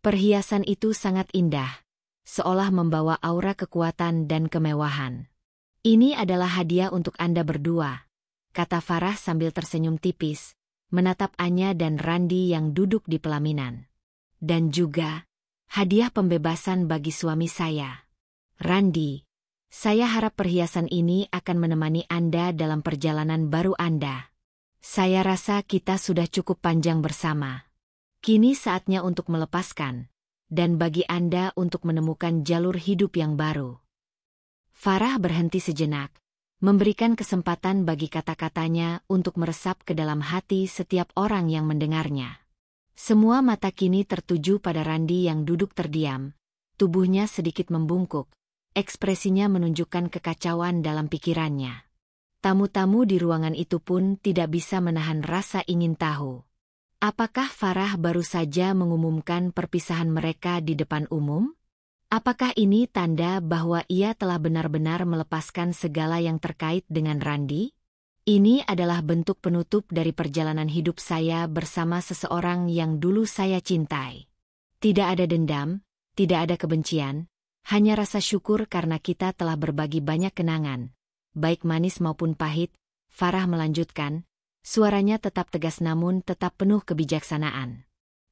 Perhiasan itu sangat indah, seolah membawa aura kekuatan dan kemewahan. Ini adalah hadiah untuk Anda berdua, kata Farah sambil tersenyum tipis, menatap Anya dan Randi yang duduk di pelaminan. Dan juga, hadiah pembebasan bagi suami saya. Randi, saya harap perhiasan ini akan menemani Anda dalam perjalanan baru Anda. Saya rasa kita sudah cukup panjang bersama. Kini saatnya untuk melepaskan, dan bagi Anda untuk menemukan jalur hidup yang baru. Farah berhenti sejenak, memberikan kesempatan bagi kata-katanya untuk meresap ke dalam hati setiap orang yang mendengarnya. Semua mata kini tertuju pada Randi yang duduk terdiam, tubuhnya sedikit membungkuk, ekspresinya menunjukkan kekacauan dalam pikirannya. Tamu-tamu di ruangan itu pun tidak bisa menahan rasa ingin tahu. Apakah Farah baru saja mengumumkan perpisahan mereka di depan umum? Apakah ini tanda bahwa ia telah benar-benar melepaskan segala yang terkait dengan Randi? Ini adalah bentuk penutup dari perjalanan hidup saya bersama seseorang yang dulu saya cintai. Tidak ada dendam, tidak ada kebencian, hanya rasa syukur karena kita telah berbagi banyak kenangan. Baik manis maupun pahit, Farah melanjutkan, suaranya tetap tegas namun tetap penuh kebijaksanaan.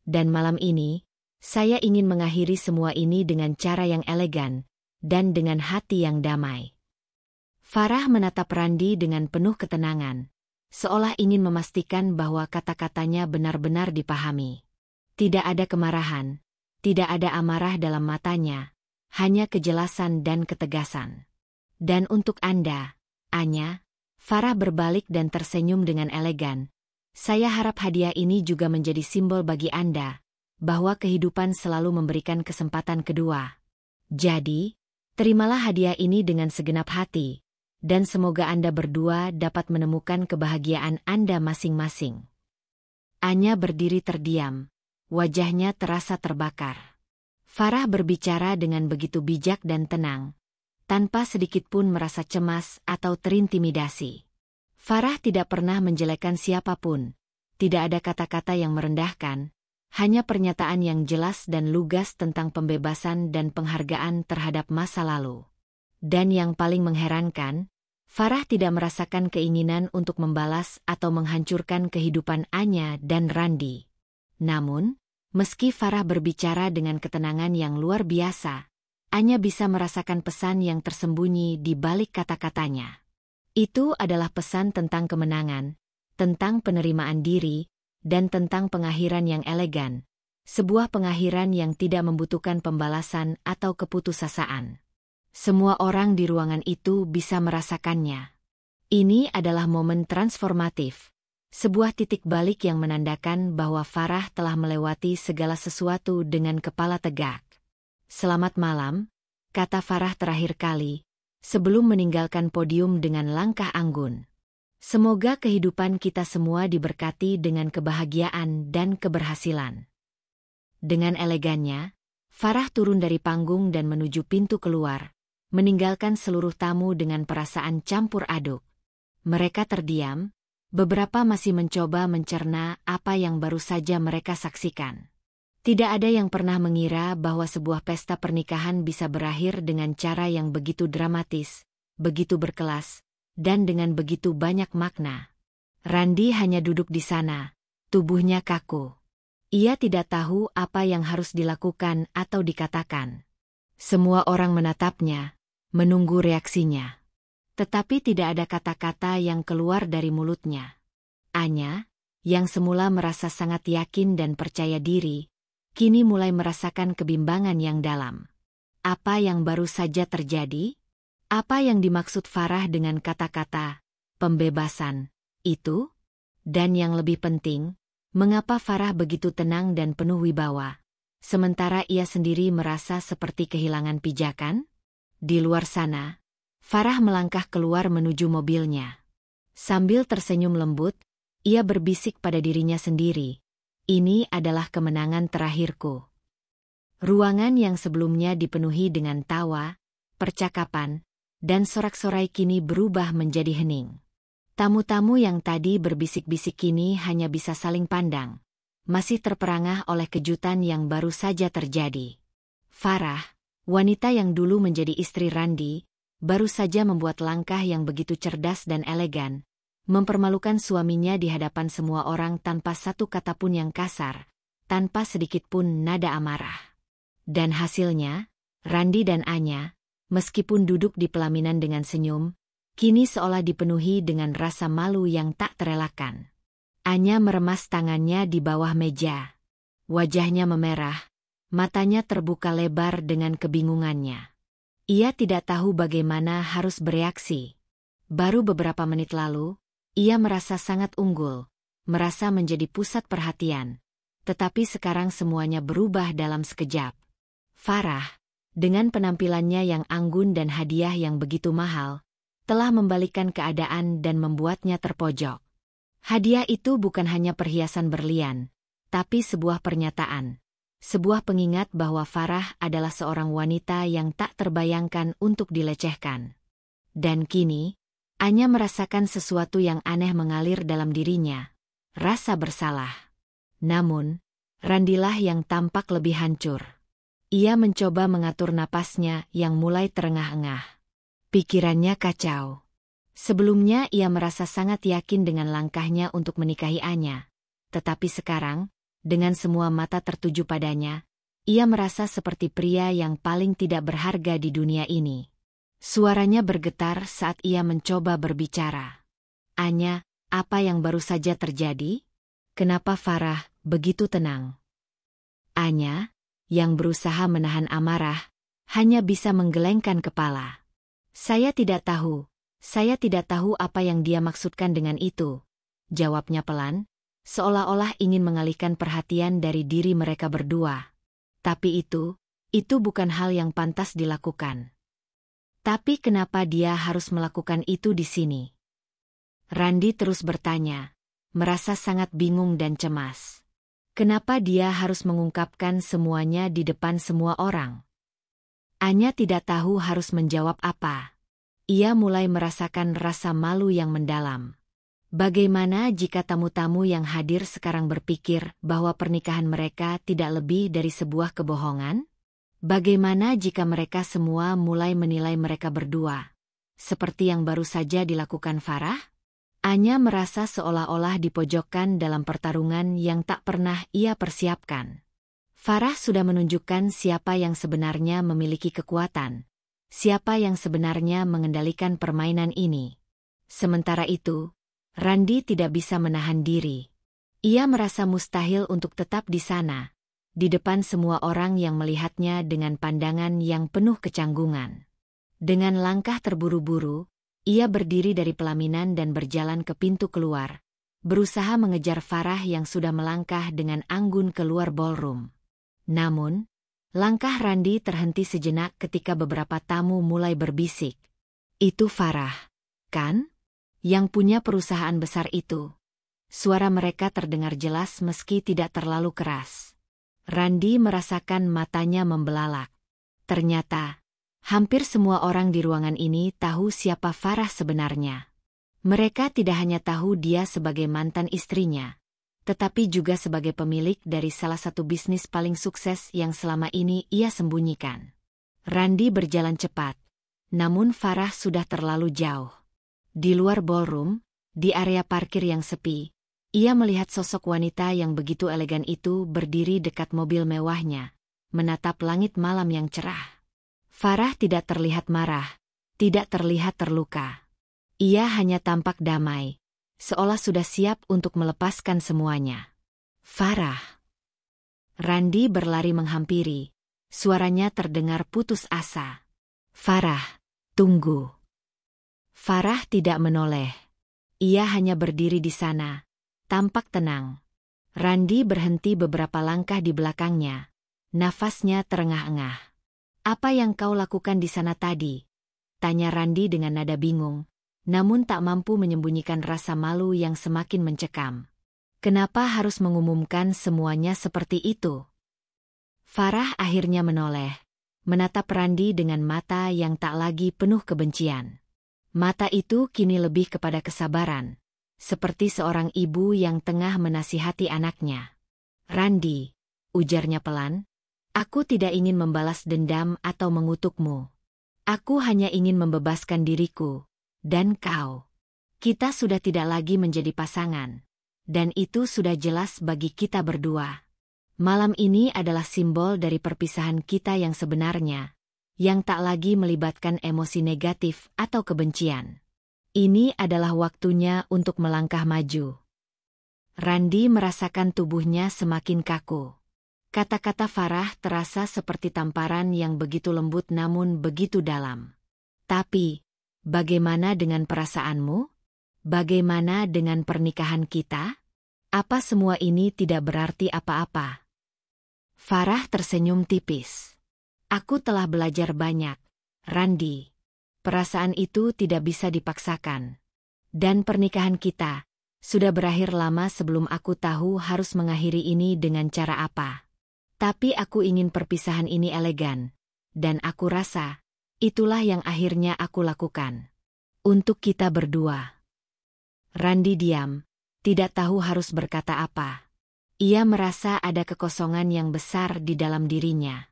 Dan malam ini, saya ingin mengakhiri semua ini dengan cara yang elegan, dan dengan hati yang damai. Farah menatap Randi dengan penuh ketenangan, seolah ingin memastikan bahwa kata-katanya benar-benar dipahami. Tidak ada kemarahan, tidak ada amarah dalam matanya, hanya kejelasan dan ketegasan. Dan untuk Anda, Anya, Farah berbalik dan tersenyum dengan elegan. Saya harap hadiah ini juga menjadi simbol bagi Anda, bahwa kehidupan selalu memberikan kesempatan kedua. Jadi, terimalah hadiah ini dengan segenap hati, dan semoga Anda berdua dapat menemukan kebahagiaan Anda masing-masing. Anya berdiri terdiam, wajahnya terasa terbakar. Farah berbicara dengan begitu bijak dan tenang, tanpa sedikit pun merasa cemas atau terintimidasi. Farah tidak pernah menjelekkan siapapun, tidak ada kata-kata yang merendahkan, hanya pernyataan yang jelas dan lugas tentang pembebasan dan penghargaan terhadap masa lalu. Dan yang paling mengherankan, Farah tidak merasakan keinginan untuk membalas atau menghancurkan kehidupan Anya dan Randi. Namun, meski Farah berbicara dengan ketenangan yang luar biasa, Anya bisa merasakan pesan yang tersembunyi di balik kata-katanya. Itu adalah pesan tentang kemenangan, tentang penerimaan diri, dan tentang pengakhiran yang elegan. Sebuah pengakhiran yang tidak membutuhkan pembalasan atau keputusasaan. Semua orang di ruangan itu bisa merasakannya. Ini adalah momen transformatif. Sebuah titik balik yang menandakan bahwa Farah telah melewati segala sesuatu dengan kepala tegak. Selamat malam, kata Farah terakhir kali, sebelum meninggalkan podium dengan langkah anggun. Semoga kehidupan kita semua diberkati dengan kebahagiaan dan keberhasilan. Dengan elegannya, Farah turun dari panggung dan menuju pintu keluar, meninggalkan seluruh tamu dengan perasaan campur aduk. Mereka terdiam, beberapa masih mencoba mencerna apa yang baru saja mereka saksikan. Tidak ada yang pernah mengira bahwa sebuah pesta pernikahan bisa berakhir dengan cara yang begitu dramatis, begitu berkelas, dan dengan begitu banyak makna. Randi hanya duduk di sana, tubuhnya kaku. Ia tidak tahu apa yang harus dilakukan atau dikatakan. Semua orang menatapnya, menunggu reaksinya. Tetapi tidak ada kata-kata yang keluar dari mulutnya. Anya, yang semula merasa sangat yakin dan percaya diri, kini mulai merasakan kebimbangan yang dalam. Apa yang baru saja terjadi? Apa yang dimaksud Farah dengan kata-kata pembebasan itu? Dan yang lebih penting, mengapa Farah begitu tenang dan penuh wibawa, sementara ia sendiri merasa seperti kehilangan pijakan? Di luar sana, Farah melangkah keluar menuju mobilnya. Sambil tersenyum lembut, ia berbisik pada dirinya sendiri. Ini adalah kemenangan terakhirku. Ruangan yang sebelumnya dipenuhi dengan tawa, percakapan, dan sorak-sorai kini berubah menjadi hening. Tamu-tamu yang tadi berbisik-bisik kini hanya bisa saling pandang, masih terperangah oleh kejutan yang baru saja terjadi. Farah, wanita yang dulu menjadi istri Randi, baru saja membuat langkah yang begitu cerdas dan elegan, mempermalukan suaminya di hadapan semua orang tanpa satu kata pun yang kasar, tanpa sedikit pun nada amarah. Dan hasilnya, Randi dan Anya, meskipun duduk di pelaminan dengan senyum, kini seolah dipenuhi dengan rasa malu yang tak terelakkan. Anya meremas tangannya di bawah meja. Wajahnya memerah, matanya terbuka lebar dengan kebingungannya. Ia tidak tahu bagaimana harus bereaksi. Baru beberapa menit lalu, ia merasa sangat unggul, merasa menjadi pusat perhatian. Tetapi sekarang semuanya berubah dalam sekejap. Farah, dengan penampilannya yang anggun dan hadiah yang begitu mahal, telah membalikkan keadaan dan membuatnya terpojok. Hadiah itu bukan hanya perhiasan berlian, tapi sebuah pernyataan. Sebuah pengingat bahwa Farah adalah seorang wanita yang tak terbayangkan untuk dilecehkan. Dan kini, Anya merasakan sesuatu yang aneh mengalir dalam dirinya, rasa bersalah. Namun, Randilah yang tampak lebih hancur. Ia mencoba mengatur napasnya yang mulai terengah-engah. Pikirannya kacau. Sebelumnya ia merasa sangat yakin dengan langkahnya untuk menikahi Anya. Tetapi sekarang, dengan semua mata tertuju padanya, ia merasa seperti pria yang paling tidak berharga di dunia ini. Suaranya bergetar saat ia mencoba berbicara. Anya, apa yang baru saja terjadi? Kenapa Farah begitu tenang? Anya, yang berusaha menahan amarah, hanya bisa menggelengkan kepala. Saya tidak tahu apa yang dia maksudkan dengan itu, jawabnya pelan, seolah-olah ingin mengalihkan perhatian dari diri mereka berdua. Tapi itu bukan hal yang pantas dilakukan. Tapi kenapa dia harus melakukan itu di sini? Randi terus bertanya, merasa sangat bingung dan cemas. Kenapa dia harus mengungkapkan semuanya di depan semua orang? Anya tidak tahu harus menjawab apa. Ia mulai merasakan rasa malu yang mendalam. Bagaimana jika tamu-tamu yang hadir sekarang berpikir bahwa pernikahan mereka tidak lebih dari sebuah kebohongan? Bagaimana jika mereka semua mulai menilai mereka berdua, seperti yang baru saja dilakukan Farah? Anya merasa seolah-olah dipojokkan dalam pertarungan yang tak pernah ia persiapkan. Farah sudah menunjukkan siapa yang sebenarnya memiliki kekuatan, siapa yang sebenarnya mengendalikan permainan ini. Sementara itu, Randi tidak bisa menahan diri. Ia merasa mustahil untuk tetap di sana, di depan semua orang yang melihatnya dengan pandangan yang penuh kecanggungan. Dengan langkah terburu-buru, ia berdiri dari pelaminan dan berjalan ke pintu keluar, berusaha mengejar Farah yang sudah melangkah dengan anggun keluar ballroom. Namun, langkah Randi terhenti sejenak ketika beberapa tamu mulai berbisik. "Itu Farah, kan? yang punya perusahaan besar itu. Suara mereka terdengar jelas meski tidak terlalu keras. Randi merasakan matanya membelalak. Ternyata, hampir semua orang di ruangan ini tahu siapa Farah sebenarnya. Mereka tidak hanya tahu dia sebagai mantan istrinya, tetapi juga sebagai pemilik dari salah satu bisnis paling sukses yang selama ini ia sembunyikan. Randi berjalan cepat, namun Farah sudah terlalu jauh. Di luar ballroom, di area parkir yang sepi, ia melihat sosok wanita yang begitu elegan itu berdiri dekat mobil mewahnya, menatap langit malam yang cerah. Farah tidak terlihat marah, tidak terlihat terluka. Ia hanya tampak damai, seolah sudah siap untuk melepaskan semuanya. Farah. Randi berlari menghampiri, suaranya terdengar putus asa. Farah, tunggu. Farah tidak menoleh. Ia hanya berdiri di sana, tampak tenang. Randi berhenti beberapa langkah di belakangnya. Nafasnya terengah-engah. Apa yang kau lakukan di sana tadi? Tanya Randi dengan nada bingung, namun tak mampu menyembunyikan rasa malu yang semakin mencekam. Kenapa harus mengumumkan semuanya seperti itu? Farah akhirnya menoleh, menatap Randi dengan mata yang tak lagi penuh kebencian. Mata itu kini lebih kepada kesabaran, seperti seorang ibu yang tengah menasihati anaknya. Randi, ujarnya pelan, aku tidak ingin membalas dendam atau mengutukmu. Aku hanya ingin membebaskan diriku, dan kau. Kita sudah tidak lagi menjadi pasangan, dan itu sudah jelas bagi kita berdua. Malam ini adalah simbol dari perpisahan kita yang sebenarnya, yang tak lagi melibatkan emosi negatif atau kebencian. Ini adalah waktunya untuk melangkah maju. Randi merasakan tubuhnya semakin kaku. Kata-kata Farah terasa seperti tamparan yang begitu lembut namun begitu dalam. Tapi, bagaimana dengan perasaanmu? Bagaimana dengan pernikahan kita? Apa semua ini tidak berarti apa-apa? Farah tersenyum tipis. Aku telah belajar banyak, Randi. Perasaan itu tidak bisa dipaksakan. Dan pernikahan kita sudah berakhir lama sebelum aku tahu harus mengakhiri ini dengan cara apa. Tapi aku ingin perpisahan ini elegan, dan aku rasa itulah yang akhirnya aku lakukan. Untuk kita berdua. Randi diam, tidak tahu harus berkata apa. Ia merasa ada kekosongan yang besar di dalam dirinya.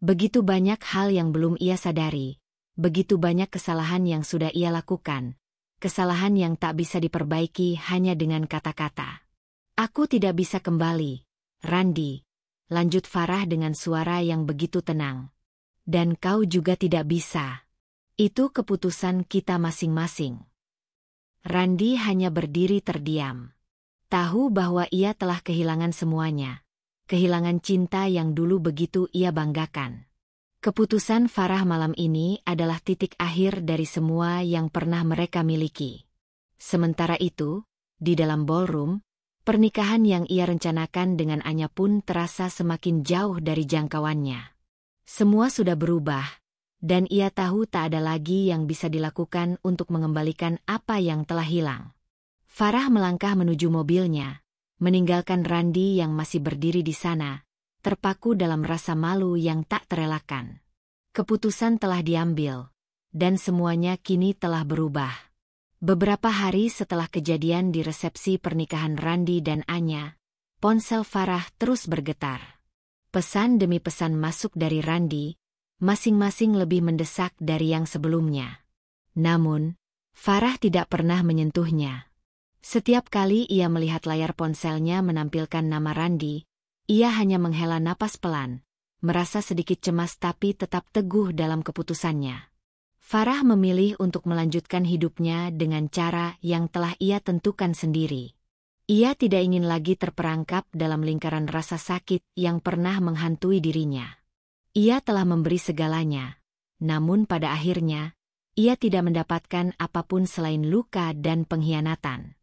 Begitu banyak hal yang belum ia sadari, begitu banyak kesalahan yang sudah ia lakukan, kesalahan yang tak bisa diperbaiki hanya dengan kata-kata. Aku tidak bisa kembali, Randi, lanjut Farah dengan suara yang begitu tenang. Dan kau juga tidak bisa. Itu keputusan kita masing-masing. Randi hanya berdiri terdiam. Tahu bahwa ia telah kehilangan semuanya. Kehilangan cinta yang dulu begitu ia banggakan. Keputusan Farah malam ini adalah titik akhir dari semua yang pernah mereka miliki. Sementara itu, di dalam ballroom, pernikahan yang ia rencanakan dengan Anya pun terasa semakin jauh dari jangkauannya. Semua sudah berubah, dan ia tahu tak ada lagi yang bisa dilakukan untuk mengembalikan apa yang telah hilang. Farah melangkah menuju mobilnya, meninggalkan Randi yang masih berdiri di sana, terpaku dalam rasa malu yang tak terelakkan. Keputusan telah diambil, dan semuanya kini telah berubah. Beberapa hari setelah kejadian di resepsi pernikahan Randi dan Anya, ponsel Farah terus bergetar. Pesan demi pesan masuk dari Randi, masing-masing lebih mendesak dari yang sebelumnya. Namun, Farah tidak pernah menyentuhnya. Setiap kali ia melihat layar ponselnya menampilkan nama Randi, ia hanya menghela napas pelan, merasa sedikit cemas tapi tetap teguh dalam keputusannya. Farah memilih untuk melanjutkan hidupnya dengan cara yang telah ia tentukan sendiri. Ia tidak ingin lagi terperangkap dalam lingkaran rasa sakit yang pernah menghantui dirinya. Ia telah memberi segalanya, namun pada akhirnya, ia tidak mendapatkan apapun selain luka dan pengkhianatan.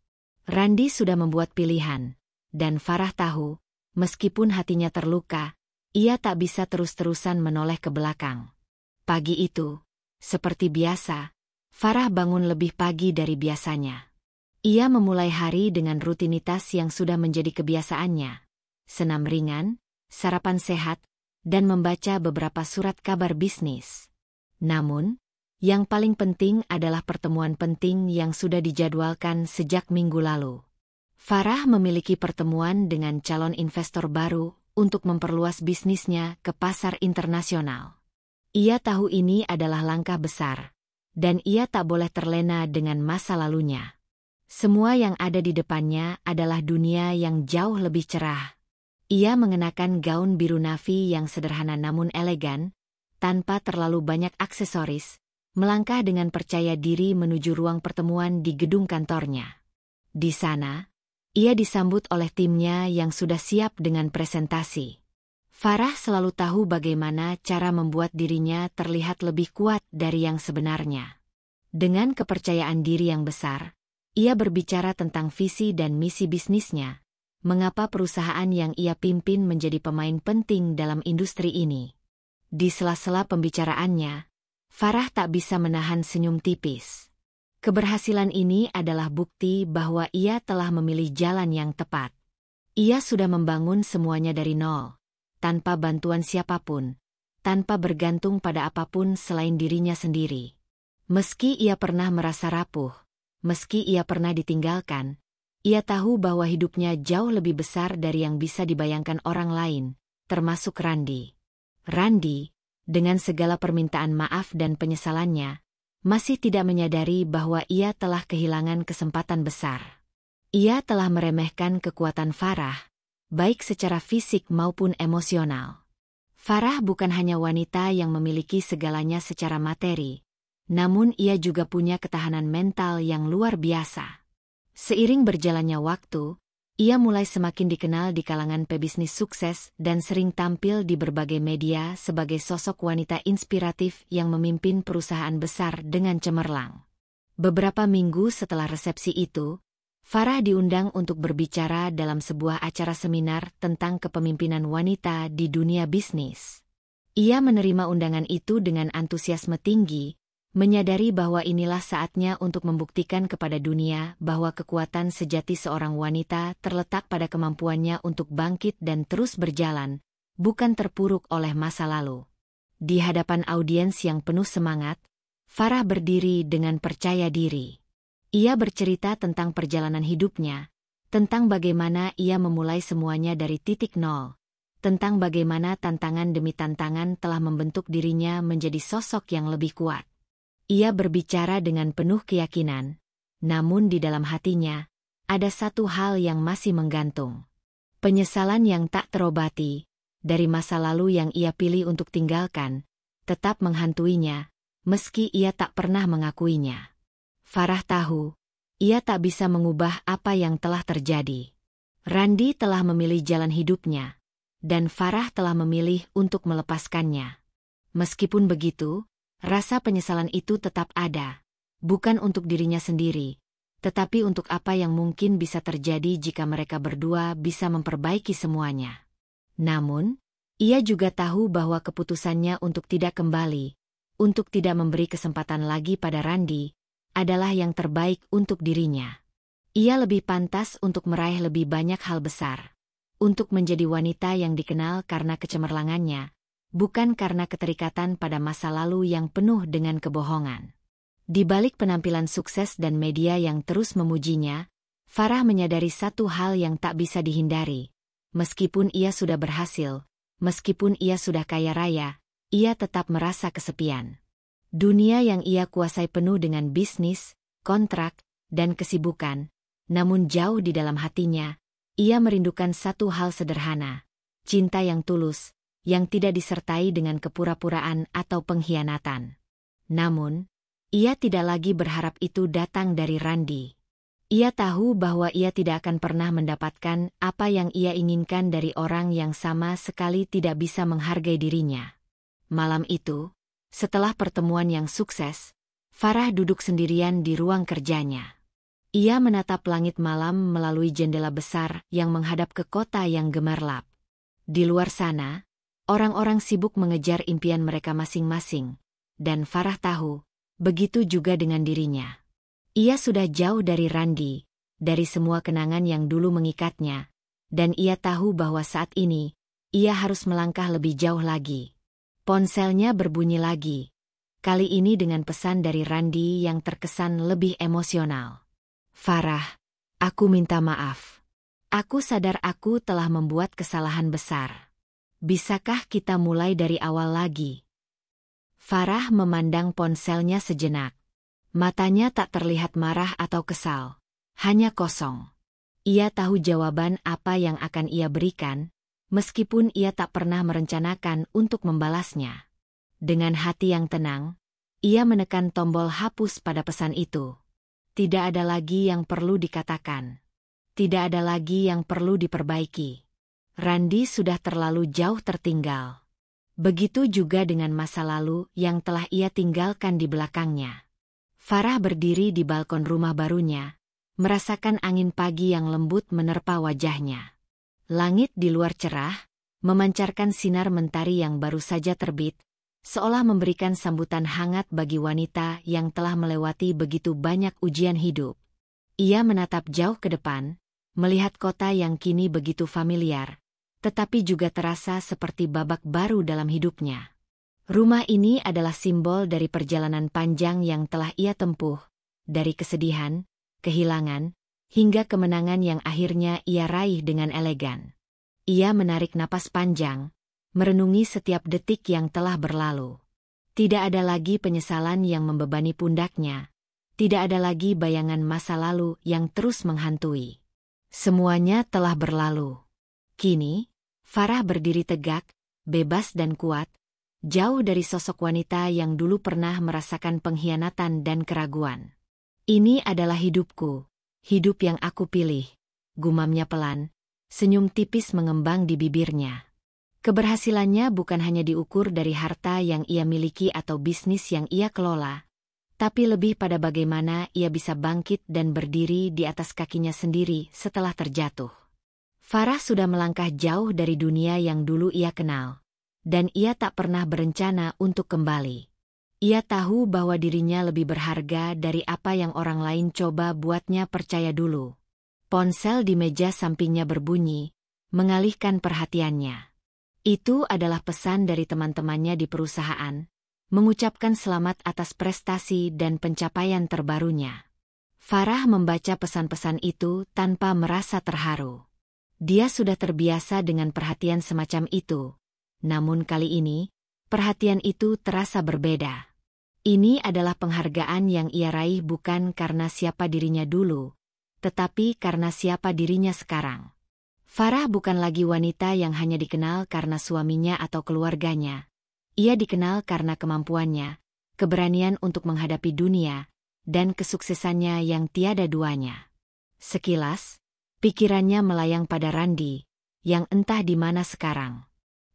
Randi sudah membuat pilihan, dan Farah tahu, meskipun hatinya terluka, ia tak bisa terus-terusan menoleh ke belakang. Pagi itu, seperti biasa, Farah bangun lebih pagi dari biasanya. Ia memulai hari dengan rutinitas yang sudah menjadi kebiasaannya. Senam ringan, sarapan sehat, dan membaca beberapa surat kabar bisnis. Namun, yang paling penting adalah pertemuan penting yang sudah dijadwalkan sejak minggu lalu. Farah memiliki pertemuan dengan calon investor baru untuk memperluas bisnisnya ke pasar internasional. Ia tahu ini adalah langkah besar, dan ia tak boleh terlena dengan masa lalunya. Semua yang ada di depannya adalah dunia yang jauh lebih cerah. Ia mengenakan gaun biru navy yang sederhana namun elegan, tanpa terlalu banyak aksesoris, melangkah dengan percaya diri menuju ruang pertemuan di gedung kantornya. Di sana, ia disambut oleh timnya yang sudah siap dengan presentasi. Farah selalu tahu bagaimana cara membuat dirinya terlihat lebih kuat dari yang sebenarnya. Dengan kepercayaan diri yang besar, ia berbicara tentang visi dan misi bisnisnya, mengapa perusahaan yang ia pimpin menjadi pemain penting dalam industri ini. Di sela-sela pembicaraannya, Farah tak bisa menahan senyum tipis. Keberhasilan ini adalah bukti bahwa ia telah memilih jalan yang tepat. Ia sudah membangun semuanya dari nol, tanpa bantuan siapapun, tanpa bergantung pada apapun selain dirinya sendiri. Meski ia pernah merasa rapuh, meski ia pernah ditinggalkan, ia tahu bahwa hidupnya jauh lebih besar dari yang bisa dibayangkan orang lain, termasuk Randi. Randi, dengan segala permintaan maaf dan penyesalannya, masih tidak menyadari bahwa ia telah kehilangan kesempatan besar. Ia telah meremehkan kekuatan Farah, baik secara fisik maupun emosional. Farah bukan hanya wanita yang memiliki segalanya secara materi, namun ia juga punya ketahanan mental yang luar biasa. Seiring berjalannya waktu, ia mulai semakin dikenal di kalangan pebisnis sukses dan sering tampil di berbagai media sebagai sosok wanita inspiratif yang memimpin perusahaan besar dengan cemerlang. Beberapa minggu setelah resepsi itu, Farah diundang untuk berbicara dalam sebuah acara seminar tentang kepemimpinan wanita di dunia bisnis. Ia menerima undangan itu dengan antusiasme tinggi, menyadari bahwa inilah saatnya untuk membuktikan kepada dunia bahwa kekuatan sejati seorang wanita terletak pada kemampuannya untuk bangkit dan terus berjalan, bukan terpuruk oleh masa lalu. Di hadapan audiens yang penuh semangat, Farah berdiri dengan percaya diri. Ia bercerita tentang perjalanan hidupnya, tentang bagaimana ia memulai semuanya dari titik nol, tentang bagaimana tantangan demi tantangan telah membentuk dirinya menjadi sosok yang lebih kuat. Ia berbicara dengan penuh keyakinan, namun di dalam hatinya, ada satu hal yang masih menggantung. Penyesalan yang tak terobati, dari masa lalu yang ia pilih untuk tinggalkan, tetap menghantuinya, meski ia tak pernah mengakuinya. Farah tahu, ia tak bisa mengubah apa yang telah terjadi. Randi telah memilih jalan hidupnya, dan Farah telah memilih untuk melepaskannya. Meskipun begitu, rasa penyesalan itu tetap ada, bukan untuk dirinya sendiri, tetapi untuk apa yang mungkin bisa terjadi jika mereka berdua bisa memperbaiki semuanya. Namun, ia juga tahu bahwa keputusannya untuk tidak kembali, untuk tidak memberi kesempatan lagi pada Randi, adalah yang terbaik untuk dirinya. Ia lebih pantas untuk meraih lebih banyak hal besar, untuk menjadi wanita yang dikenal karena kecemerlangannya, bukan karena keterikatan pada masa lalu yang penuh dengan kebohongan. Di balik penampilan sukses dan media yang terus memujinya, Farah menyadari satu hal yang tak bisa dihindari. Meskipun ia sudah berhasil, meskipun ia sudah kaya raya, ia tetap merasa kesepian. Dunia yang ia kuasai penuh dengan bisnis, kontrak, dan kesibukan, namun jauh di dalam hatinya, ia merindukan satu hal sederhana, cinta yang tulus, yang tidak disertai dengan kepura-puraan atau pengkhianatan. Namun, ia tidak lagi berharap itu datang dari Randi. Ia tahu bahwa ia tidak akan pernah mendapatkan apa yang ia inginkan dari orang yang sama sekali tidak bisa menghargai dirinya. Malam itu, setelah pertemuan yang sukses, Farah duduk sendirian di ruang kerjanya. Ia menatap langit malam melalui jendela besar yang menghadap ke kota yang gemerlap. Di luar sana, orang-orang sibuk mengejar impian mereka masing-masing, dan Farah tahu, begitu juga dengan dirinya. Ia sudah jauh dari Randi, dari semua kenangan yang dulu mengikatnya, dan ia tahu bahwa saat ini, ia harus melangkah lebih jauh lagi. Ponselnya berbunyi lagi, kali ini dengan pesan dari Randi yang terkesan lebih emosional. Farah, aku minta maaf. Aku sadar aku telah membuat kesalahan besar. Bisakah kita mulai dari awal lagi? Farah memandang ponselnya sejenak. Matanya tak terlihat marah atau kesal, hanya kosong. Ia tahu jawaban apa yang akan ia berikan, meskipun ia tak pernah merencanakan untuk membalasnya. Dengan hati yang tenang, ia menekan tombol hapus pada pesan itu. Tidak ada lagi yang perlu dikatakan. Tidak ada lagi yang perlu diperbaiki. Randi sudah terlalu jauh tertinggal. Begitu juga dengan masa lalu yang telah ia tinggalkan di belakangnya. Farah berdiri di balkon rumah barunya, merasakan angin pagi yang lembut menerpa wajahnya. Langit di luar cerah, memancarkan sinar mentari yang baru saja terbit, seolah memberikan sambutan hangat bagi wanita yang telah melewati begitu banyak ujian hidup. Ia menatap jauh ke depan, melihat kota yang kini begitu familiar, tetapi juga terasa seperti babak baru dalam hidupnya. Rumah ini adalah simbol dari perjalanan panjang yang telah ia tempuh, dari kesedihan, kehilangan, hingga kemenangan yang akhirnya ia raih dengan elegan. Ia menarik napas panjang, merenungi setiap detik yang telah berlalu. Tidak ada lagi penyesalan yang membebani pundaknya, tidak ada lagi bayangan masa lalu yang terus menghantui. Semuanya telah berlalu. Kini, Farah berdiri tegak, bebas dan kuat, jauh dari sosok wanita yang dulu pernah merasakan pengkhianatan dan keraguan. Ini adalah hidupku, hidup yang aku pilih, gumamnya pelan, senyum tipis mengembang di bibirnya. Keberhasilannya bukan hanya diukur dari harta yang ia miliki atau bisnis yang ia kelola, tapi lebih pada bagaimana ia bisa bangkit dan berdiri di atas kakinya sendiri setelah terjatuh. Farah sudah melangkah jauh dari dunia yang dulu ia kenal. Dan ia tak pernah berencana untuk kembali. Ia tahu bahwa dirinya lebih berharga dari apa yang orang lain coba buatnya percaya dulu. Ponsel di meja sampingnya berbunyi, mengalihkan perhatiannya. Itu adalah pesan dari teman-temannya di perusahaan, mengucapkan selamat atas prestasi dan pencapaian terbarunya. Farah membaca pesan-pesan itu tanpa merasa terharu. Dia sudah terbiasa dengan perhatian semacam itu. Namun kali ini, perhatian itu terasa berbeda. Ini adalah penghargaan yang ia raih bukan karena siapa dirinya dulu, tetapi karena siapa dirinya sekarang. Farah bukan lagi wanita yang hanya dikenal karena suaminya atau keluarganya. Ia dikenal karena kemampuannya, keberanian untuk menghadapi dunia, dan kesuksesannya yang tiada duanya. Sekilas, pikirannya melayang pada Randi, yang entah di mana sekarang.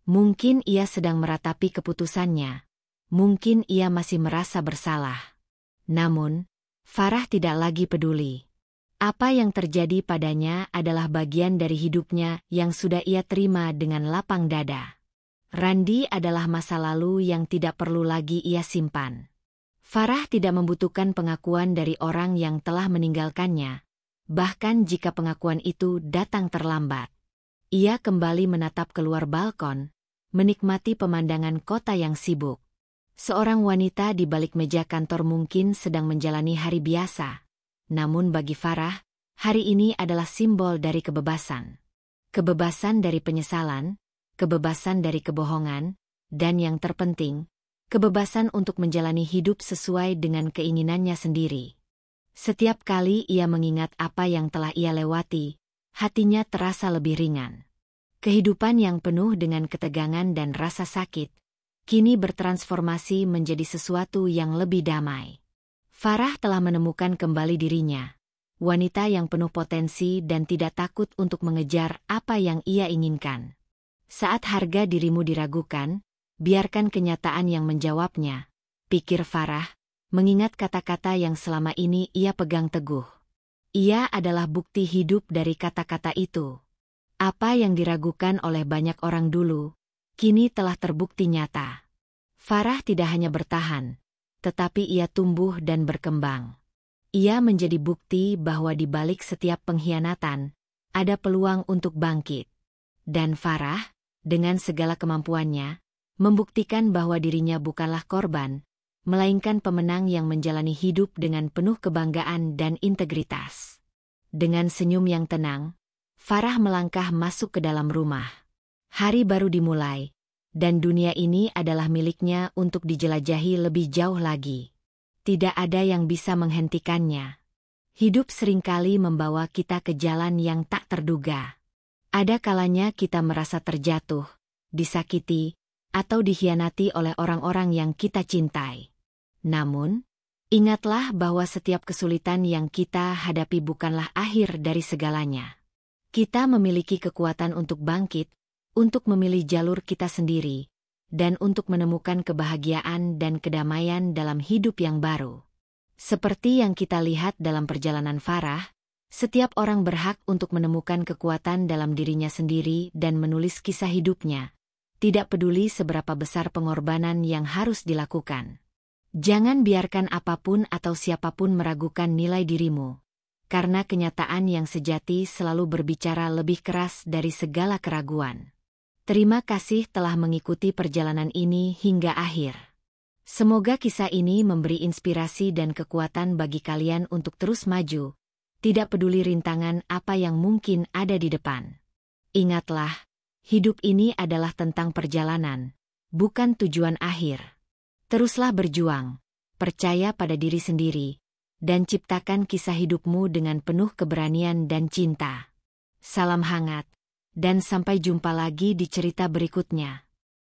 Mungkin ia sedang meratapi keputusannya. Mungkin ia masih merasa bersalah. Namun, Farah tidak lagi peduli. Apa yang terjadi padanya adalah bagian dari hidupnya yang sudah ia terima dengan lapang dada. Randi adalah masa lalu yang tidak perlu lagi ia simpan. Farah tidak membutuhkan pengakuan dari orang yang telah meninggalkannya, bahkan jika pengakuan itu datang terlambat. Ia kembali menatap keluar balkon, menikmati pemandangan kota yang sibuk. Seorang wanita di balik meja kantor mungkin sedang menjalani hari biasa. Namun bagi Farah, hari ini adalah simbol dari kebebasan. Kebebasan dari penyesalan, kebebasan dari kebohongan, dan yang terpenting, kebebasan untuk menjalani hidup sesuai dengan keinginannya sendiri. Setiap kali ia mengingat apa yang telah ia lewati, hatinya terasa lebih ringan. Kehidupan yang penuh dengan ketegangan dan rasa sakit, kini bertransformasi menjadi sesuatu yang lebih damai. Farah telah menemukan kembali dirinya, wanita yang penuh potensi dan tidak takut untuk mengejar apa yang ia inginkan. Saat harga dirimu diragukan, biarkan kenyataan yang menjawabnya, pikir Farah, mengingat kata-kata yang selama ini ia pegang teguh. Ia adalah bukti hidup dari kata-kata itu. Apa yang diragukan oleh banyak orang dulu, kini telah terbukti nyata. Farah tidak hanya bertahan, tetapi ia tumbuh dan berkembang. Ia menjadi bukti bahwa di balik setiap pengkhianatan, ada peluang untuk bangkit. Dan Farah, dengan segala kemampuannya, membuktikan bahwa dirinya bukanlah korban, melainkan pemenang yang menjalani hidup dengan penuh kebanggaan dan integritas. Dengan senyum yang tenang, Farah melangkah masuk ke dalam rumah. Hari baru dimulai, dan dunia ini adalah miliknya untuk dijelajahi lebih jauh lagi. Tidak ada yang bisa menghentikannya. Hidup seringkali membawa kita ke jalan yang tak terduga. Ada kalanya kita merasa terjatuh, disakiti, atau dikhianati oleh orang-orang yang kita cintai. Namun, ingatlah bahwa setiap kesulitan yang kita hadapi bukanlah akhir dari segalanya. Kita memiliki kekuatan untuk bangkit, untuk memilih jalur kita sendiri, dan untuk menemukan kebahagiaan dan kedamaian dalam hidup yang baru. Seperti yang kita lihat dalam perjalanan Farah, setiap orang berhak untuk menemukan kekuatan dalam dirinya sendiri dan menulis kisah hidupnya, tidak peduli seberapa besar pengorbanan yang harus dilakukan. Jangan biarkan apapun atau siapapun meragukan nilai dirimu, karena kenyataan yang sejati selalu berbicara lebih keras dari segala keraguan. Terima kasih telah mengikuti perjalanan ini hingga akhir. Semoga kisah ini memberi inspirasi dan kekuatan bagi kalian untuk terus maju, tidak peduli rintangan apa yang mungkin ada di depan. Ingatlah, hidup ini adalah tentang perjalanan, bukan tujuan akhir. Teruslah berjuang, percaya pada diri sendiri, dan ciptakan kisah hidupmu dengan penuh keberanian dan cinta. Salam hangat. Dan sampai jumpa lagi di cerita berikutnya.